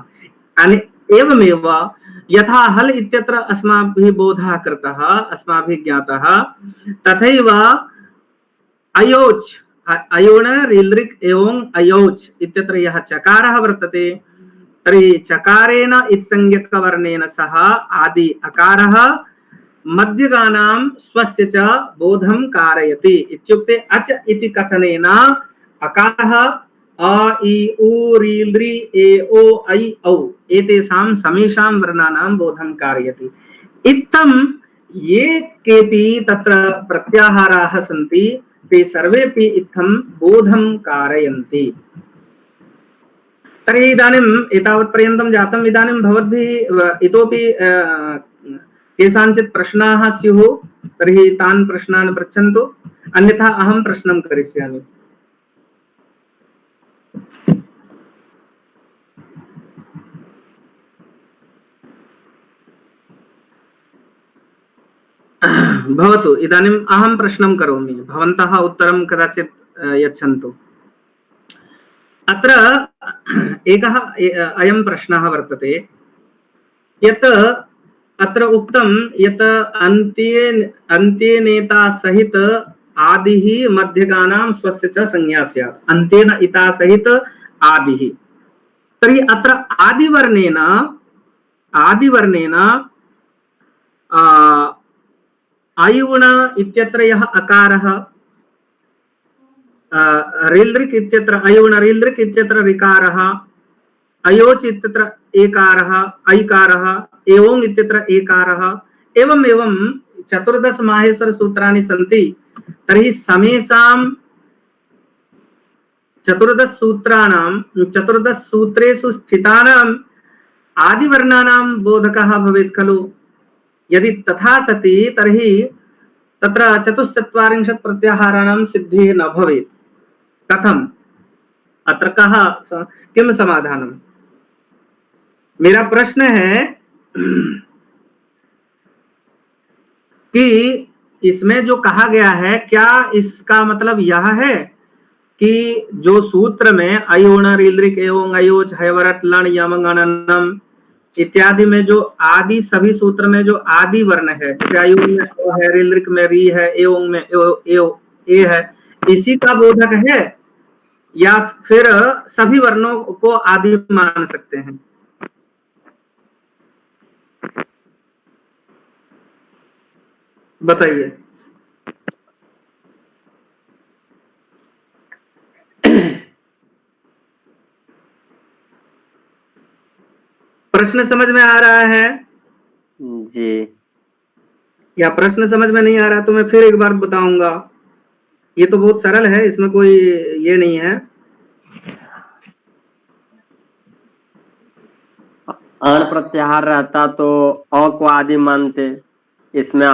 Speaker 2: एवमेव यथा हल् इत्यत्र अस्माभिः बोधः कृतः, अस्माभिः ज्ञातः, तथैव अयोच्, अयोण ऋलृक् एवं अयोच् इत्यत्र यः चकारः वर्तते तर्हि चकारेण इत्संज्ञकवर्णेन सह आदि अकारः मध्यगानां स्वस्य च बोधं कारयति। इत्युक्ते अच् इति कथनेन अकारः अ इ उ रि लृ ए ओ ऐ औ एतेषां समेषां वर्णानां बोधं कारयति। इत्थं ये केपि तत्र प्रत्याहाराः सन्ति ते सर्वेपि इत्थं बोधं कारयन्ति। तर्हि इदानीम् एतावत् पर्यन्तं जातम्। इदानीं भवद्भिः इतोपि केषाञ्चित् प्रश्नाः स्युः तर्हि तान् प्रश्नान् पृच्छन्तु, अन्यथा अहं प्रश्नं करिष्यामि। भवतु, इदानीम् अहं प्रश्नं करोमि, भवन्तः उत्तरं कदाचित् यच्छन्तु। अत्र एकः अयं प्रश्नः वर्तते यत् अत्र उक्तं यत् अन्त्येनेता सहित आदिः मध्यगानां स्वस्य च संज्ञा स्यात्, अन्त्येन इता सहित आदिः। तर्हि अत्र आदिवर्णेन आयुण इत्यत्र यः अकारः, ऋलृक् इत्यत्र अयुण ऋलृक् इत्यत्र ऋकारः, अयोच् इत्यत्र एकारः ऐकारः एवं इत्यत्र एकारः एवं एवं 14 माहेश्वर सूत्राणि सन्ति। तर्हि समेषां 14 सूत्राणां 14 सूत्रेषु स्थितानाम् आदिवर्णानां बोधकः भवेत् खलु। यदि तथा सति तर्हि तत्र 44 प्रत्याहाराणां सिद्धिः न भवेत्। कथम्? अत्र किं समाधानम्? मेरा प्रश्न है कि इसमें जो कहा गया है, क्या इसका मतलब यह है कि जो सूत्र में अयोण रीलृक एवं अयोच हैवरट लण यम गणनम इत्यादि में जो आदि, सभी सूत्र में जो आदि वर्ण है, अयोन में ओ है, रीलृक में री है, एवं में ए है, इसी का बोधक है या फिर सभी वर्णों को आदि मान सकते हैं? बताइए। प्रश्न समझ में आ रहा है
Speaker 4: जी?
Speaker 2: या प्रश्न समझ में नहीं आ रहा तो मैं फिर एक बार बताऊंगा। ये तो बहुत सरल है, इसमें कोई ये नहीं है।
Speaker 4: अण प्रत्याहार रहता तो अ को आदि मानते, इसमें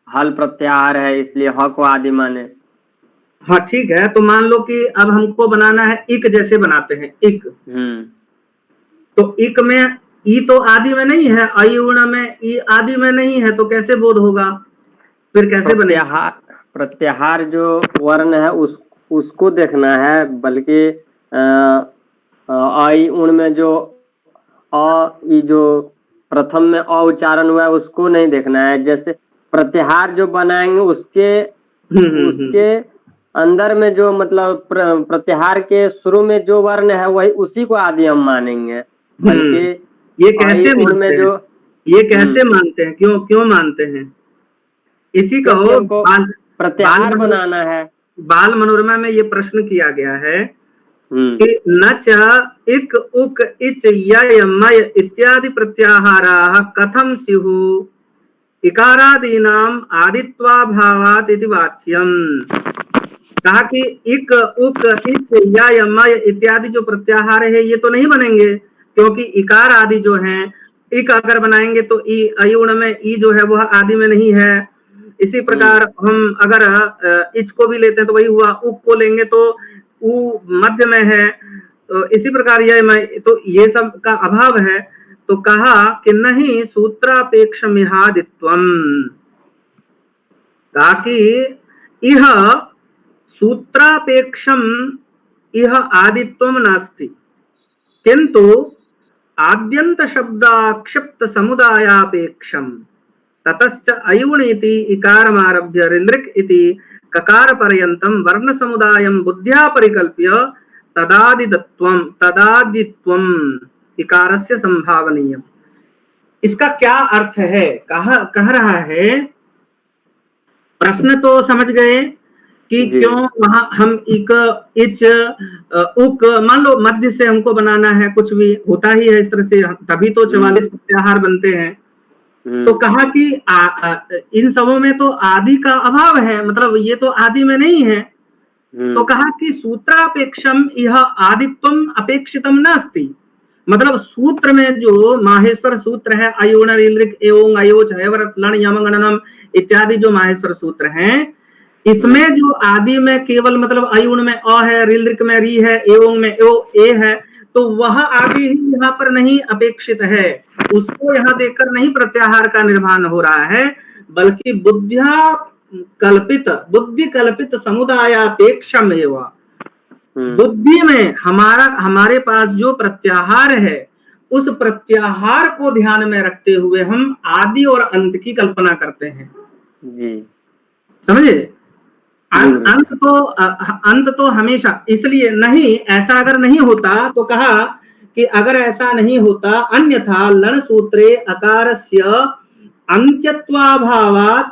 Speaker 4: हल प्रत्याहार है इसलिए ह को आदि माने।
Speaker 2: हाँ ठीक है, तो मान लो कि अब हमको बनाना है इक, जैसे बनाते हैं इक। तो इक में ई तो आदि में नहीं है, अयुण में ई आदि में नहीं है, तो कैसे बोध होगा? फिर कैसे बनेगा?
Speaker 4: प्रत्याहार जो वर्ण है उसको देखना है, बल्कि आई उण में जो जो प्रथम में अ उच्चारण हुआ है उसको नहीं देखना है। जैसे प्रत्याहार जो बनाएंगे उसके अंदर में जो मतलब प्रत्याहार के शुरू में जो वर्ण है वही उसी को आदि हम मानेंगे। बल्कि
Speaker 2: ये कैसे मानते हैं? क्यों मानते हैं? इसी को
Speaker 4: प्रत्याहार बनाना है।
Speaker 2: बाल मनोरमा में ये प्रश्न किया गया है कि न च इक उक इच यय मय इत्यादि प्रत्याहाराः कथं स्युः इकारादीनाम् आदित्वाभावात् इति वाच्यम्। कहा कि इक उक इच यय मय इत्यादि जो प्रत्याहार है ये तो नहीं बनेंगे, क्योंकि इकार आदि जो हैं, इक अगर बनाएंगे तो ई अयुण में ई जो है वह आदि में नहीं है। इसी प्रकार हम अगर इच को भी लेते हैं तो वही हुआ, उक को लेंगे तो उ मध्य में है। इसी प्रकार यह में तो ये सब का अभाव है। तो कहा कि नहीं सूत्रापेक्षमिहादित्वम, ताकि यह सूत्रापेक्षम यह आदित्वम नास्ति, किंतु आद्यंत शब्दाक्षिप्त समुदायापेक्षम ततश्च अयुणीति इकारमारभ्य ऋलृक् इति ककार पर्यंतम वर्ण समुदायम बुद्ध्या परिकल्प्य तदादित्वम इकारस्य संभावनीयम। इसका क्या अर्थ है? कह रहा है, प्रश्न तो समझ गए कि क्यों वहां हम इक इच उक, मान लो मध्य से हमको बनाना है, कुछ भी होता ही है इस तरह से, तभी तो 44 प्रत्याहार बनते हैं। तो कहा कि इन सबों में तो आदि का अभाव है, मतलब ये तो आदि में नहीं है। तो कहा कि सूत्रापेक्षम यह आदित्वम अपेक्षितम नास्ति, मतलब सूत्र में जो माहेश्वर सूत्र है अयोण रीलृक् एवं अयोच हैवरट लण यम गणनम इत्यादि जो माहेश्वर सूत्र हैं, इसमें जो आदि में केवल मतलब अयुण में अ है, रीलृक् में री है, एवं में ए है, तो वह आदि ही यहाँ पर नहीं अपेक्षित है। उसको यहाँ देखकर नहीं प्रत्याहार का निर्माण हो रहा है, बल्कि बुद्धि कल्पित समुदायापेक्षम एवं, बुद्धि में हमारे पास जो प्रत्याहार है उस प्रत्याहार को ध्यान में रखते हुए हम आदि और अंत की कल्पना करते हैं। समझे? अंत तो हमेशा, इसलिए नहीं, ऐसा अगर नहीं होता तो कहा कि अगर ऐसा नहीं होता अन्यथा लण सूत्रे अकारस्य अंत्यत्वाभावात्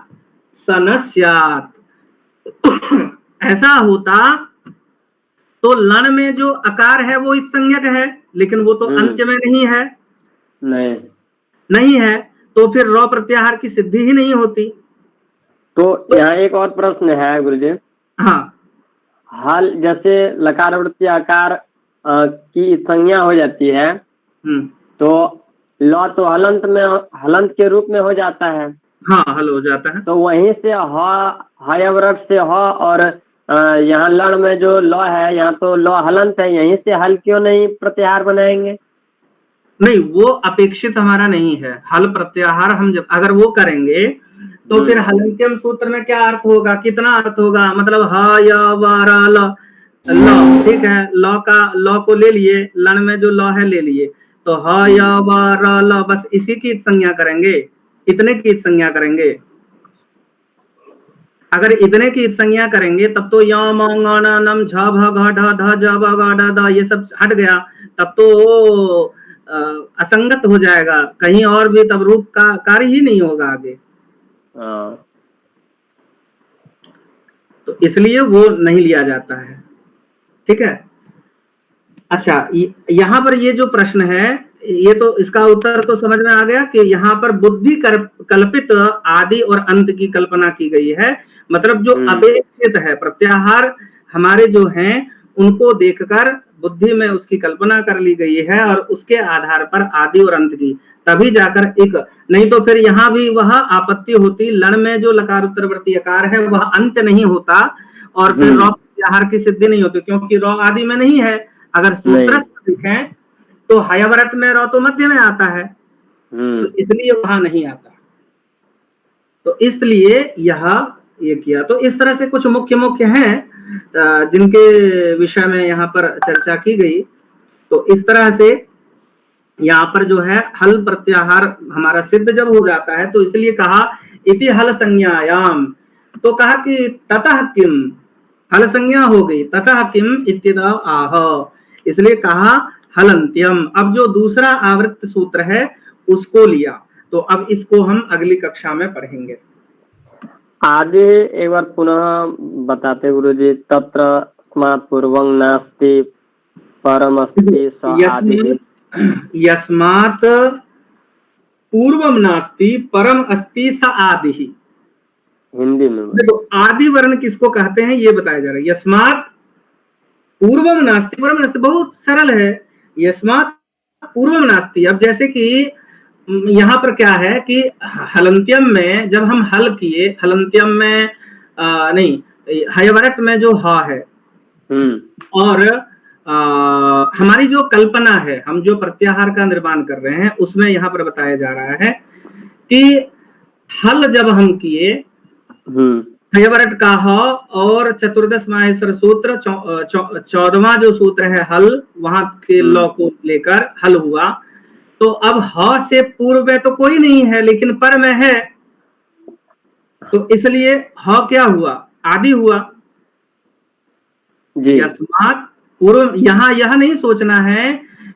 Speaker 2: स न स्यात्। ऐसा होता तो लण में जो अकार है वो इत संज्ञक है, लेकिन वो तो अंत्य में नहीं है,
Speaker 4: नहीं।
Speaker 2: नहीं है तो फिर रॉ प्रत्याहार की सिद्धि ही नहीं होती।
Speaker 4: तो यहाँ एक और प्रश्न है गुरुजी।
Speaker 2: हाँ
Speaker 4: हल जैसे लकार वृत्ति आकार की संज्ञा हो जाती है, तो लौ तो हलंत के रूप में हो जाता है।
Speaker 2: हाँ हल हो जाता है।
Speaker 4: तो वहीं से हयवरट से ह और यहाँ लड़ में जो लौ है, यहाँ तो लौ हलंत है, यहीं से हल क्यों नहीं प्रत्याहार बनाएंगे?
Speaker 2: नहीं, वो अपेक्षित हमारा नहीं है। हल प्रत्याहार हम जब अगर वो करेंगे तो फिर हलंत्यम सूत्र में क्या अर्थ होगा, कितना अर्थ होगा, मतलब ह य व र ल, ठीक है, लौ को ले लिए, लण में जो लौ है ले लिए, तो ह य व र ल बस इसी की संज्ञा करेंगे, इतने की संज्ञा करेंगे। अगर इतने की संज्ञा करेंगे तब तो य म ङ न नम झ भ घ ढ ध ज ब ग ड द ये सब हट गया, तब तो असंगत हो जाएगा, कहीं और भी तब रूप का कार्य ही नहीं होगा आगे। तो इसलिए वो नहीं लिया जाता है। ठीक है। अच्छा, यहाँ पर ये जो प्रश्न है, ये तो इसका उत्तर तो समझ में आ गया कि यहाँ पर बुद्धि कल्पित आदि और अंत की कल्पना की गई है। मतलब जो अपेक्षित है प्रत्याहार हमारे जो हैं उनको देखकर बुद्धि में उसकी कल्पना कर ली गई है और उसके आधार पर आदि और अंत की, तभी जाकर एक, नहीं तो फिर यहाँ भी वह आपत्ति होती, लण में जो लकार उत्तरवर्ती आकार है वह अंत नहीं होता और फिर रॉ प्रत्याहार की सिद्धि नहीं होती, क्योंकि रॉ आदि में नहीं है। अगर सूत्र देखें तो हयवरट में रॉ तो मध्य में आता है, तो इसलिए वहां नहीं आता। तो इसलिए ये किया। तो इस तरह से कुछ मुख्य हैं जिनके विषय में यहाँ पर चर्चा की गई। तो इस तरह से यहाँ पर जो है हल प्रत्याहार हमारा सिद्ध जब हो जाता है तो इसलिए कहा इति हल संज्ञायाम, तो कहा कि ततः किम, हल संज्ञा हो गई, ततः किम इत्यदा आह, इसलिए कहा हलंत्यम। अब जो दूसरा आवृत्त सूत्र है उसको लिया, तो अब इसको हम अगली कक्षा में पढ़ेंगे।
Speaker 4: आगे एक बार पुनः बताते गुरुजी। तत्र स्मात् पूर्वं नास्ति परमस्ति स आदि।
Speaker 2: यस्मात् पूर्वम नास्ति परम अस्ति स आदि।
Speaker 4: हिंदी में
Speaker 2: देखो आदि वर्ण किसको कहते हैं ये बताया जा रहा है। यस्मात् पूर्वम नास्ति परम नास्ति, बहुत सरल है। यस्मात् पूर्वम नास्ति, अब जैसे कि यहाँ पर क्या है कि हलंत्यम में जब हम हल किए, हलंत्यम में नहीं, हयवरट में जो ह है और हमारी जो कल्पना है, हम जो प्रत्याहार का निर्माण कर रहे हैं उसमें यहाँ पर बताया जा रहा है कि हल जब हम किए, हयवरट का ह और चतुर्दश माहेश्वर सूत्र 14वां जो सूत्र है हल, वहां के लॉ को लेकर हल हुआ, तो अब ह से पूर्व में तो कोई नहीं है लेकिन पर में है, तो इसलिए ह क्या हुआ, आदि हुआ। यस्मात् पूर्व, यहाँ यह नहीं सोचना है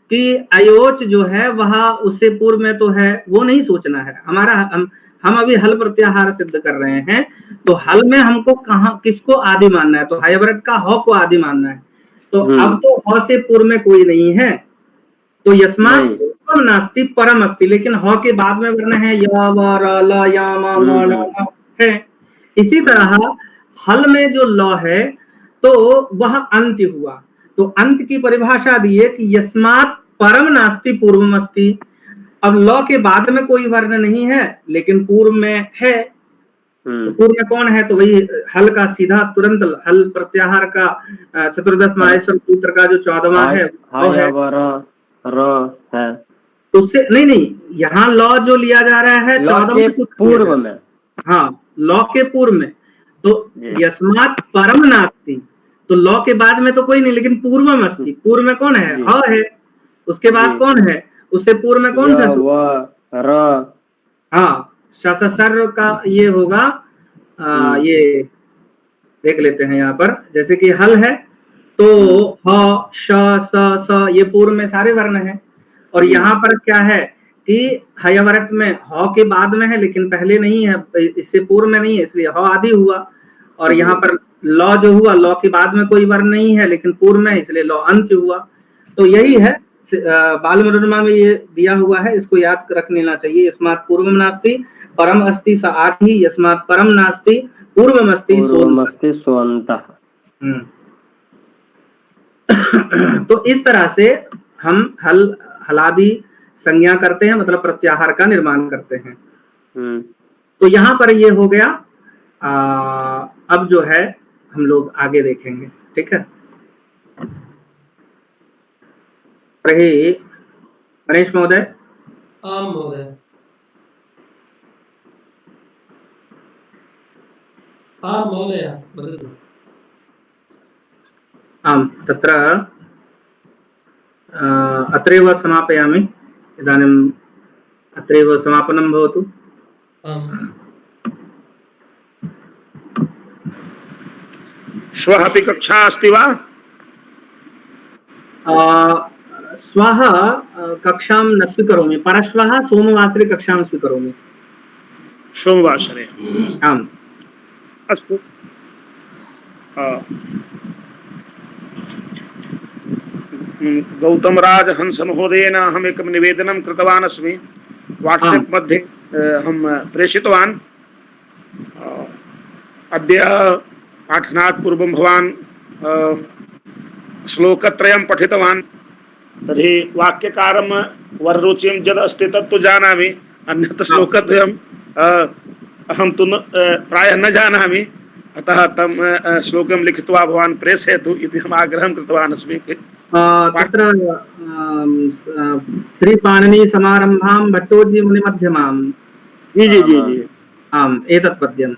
Speaker 2: कि अयोच जो है वह उससे पूर्व में तो है, वो नहीं सोचना है हमारा। हम अभी हल प्रत्याहार सिद्ध कर रहे हैं, तो हल में हमको कहाँ किसको आदि मानना है, तो हयवरट का ह को आदि मानना है। तो अब तो ह से पूर्व में कोई नहीं है, तो यस्मात् पूर्वम नास्ति परम अस्ति, लेकिन ह के बाद में वर्ण है य व र ल य म ङ न है। इसी तरह हल में जो ल है तो वह अंत्य हुआ, तो अंत की परिभाषा दी है कि यस्मात् परम नास्ति पूर्वम अस्ति। अब लॉ के बाद में कोई वर्ण नहीं है लेकिन पूर्व में है, तो पूर्व में कौन है, तो वही हल का सीधा तुरंत हल प्रत्याहार का चतुर्दश माहेश्वर सूत्र का जो 14वां है
Speaker 4: है,
Speaker 2: उससे नहीं, यहाँ लॉ जो लिया जा रहा है 14वें
Speaker 4: पूर्व में,
Speaker 2: हाँ लॉ के पूर्व में, तो यस्मात् परम नास्ति, तो लॉ के बाद में तो कोई नहीं लेकिन पूर्वम अस्ति, पूर्व में कौन है, ह है, उसके बाद कौन है, उससे पूर्व में कौन सा, हाँ सर का ये होगा, ये देख लेते हैं यहाँ पर, जैसे कि हल है तो ह श स ये पूर्व में सारे वर्ण हैं, और यहाँ पर क्या है कि हयवरट में ह के बाद में है लेकिन पहले नहीं है, इससे पूर्व में नहीं है, इसलिए ह आदि हुआ। और यहाँ पर लॉ जो हुआ, लॉ के बाद में कोई वर्ण नहीं है लेकिन पूर्व में, इसलिए लॉ अंत्य हुआ। तो यही है बाल मनोरमा में ये दिया हुआ है, इसको याद रख लेना चाहिए। यस्मात् पूर्वम नास्ति परम अस्ति स आदि, यस्मात् परम नास्ति पूर्वम अस्ति
Speaker 4: पूर्वमस्ति सोऽन्तः।
Speaker 2: तो इस तरह से हम हलादि संज्ञा करते हैं, मतलब प्रत्याहार का निर्माण करते हैं। तो यहाँ पर ये हो गया। अब जो है हम लोग आगे देखेंगे, ठीक है। रही गणेश महोदय।
Speaker 3: आम महोदय। आम महोदय वदतु।
Speaker 2: आम तत्र अत्रैव समापयामि। इदानीम् अत्रैव समापनं भवतु।
Speaker 3: आम्।
Speaker 1: श्वः अपि कक्षा अस्ति वा?
Speaker 2: श्वः कक्षां न स्वीकरोमि, परश्वः सोमवासरे कक्षां स्वीकरोमि।
Speaker 1: सोमवासरे?
Speaker 2: आम्।
Speaker 1: अस्तु। गौतमराज हंस महोदयेन अहम् एकं निवेदनं कृतवान् अस्मि, वाट्सएप मध्ये अहं प्रेषितवान्। अद्य पाठनात् पूर्वं भवान् श्लोकत्रयं पठितवान्, तर्हि वाक्यकारं वररुचिं यद् अस्ति तत्तु जानामि, अन्यत् श्लोकद्वयम् अहं तु प्रायः न जानामि, अतः तं श्लोकं लिखित्वा भवान् प्रेषयतु इति अहम् आग्रहं कृतवान् अस्मि।
Speaker 2: तत्र श्री पाणिनि समारम्भां भट्टोजी मुनि मध्यमां।
Speaker 1: जी जी जी जी।
Speaker 2: आम्, एतत् पद्यम्।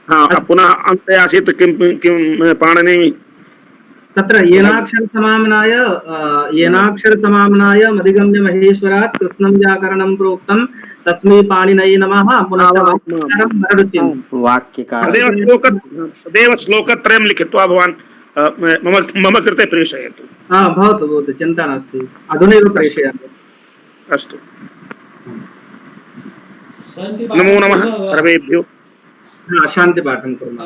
Speaker 1: हाँ, पुनः अन्ते आसीत् किं पाणिनि
Speaker 2: तत्र येनाक्षर समाम्नाय मधिगम्य महेश्वरात् कृष्णं व्याकरणं प्रोक्तं तस्मै पाणिनये नमः। पुनः
Speaker 1: वाक्यकारं सदैव श्लोकत्रयं लिखित्वा भवान् मम कृते प्रेषयतु।
Speaker 2: भवतु, चिन्ता नास्ति, अधुनैव प्रेषयामि।
Speaker 1: अस्तु, नमो नमः सर्वेभ्यो।
Speaker 2: शान्तिपाठं कुर्मः।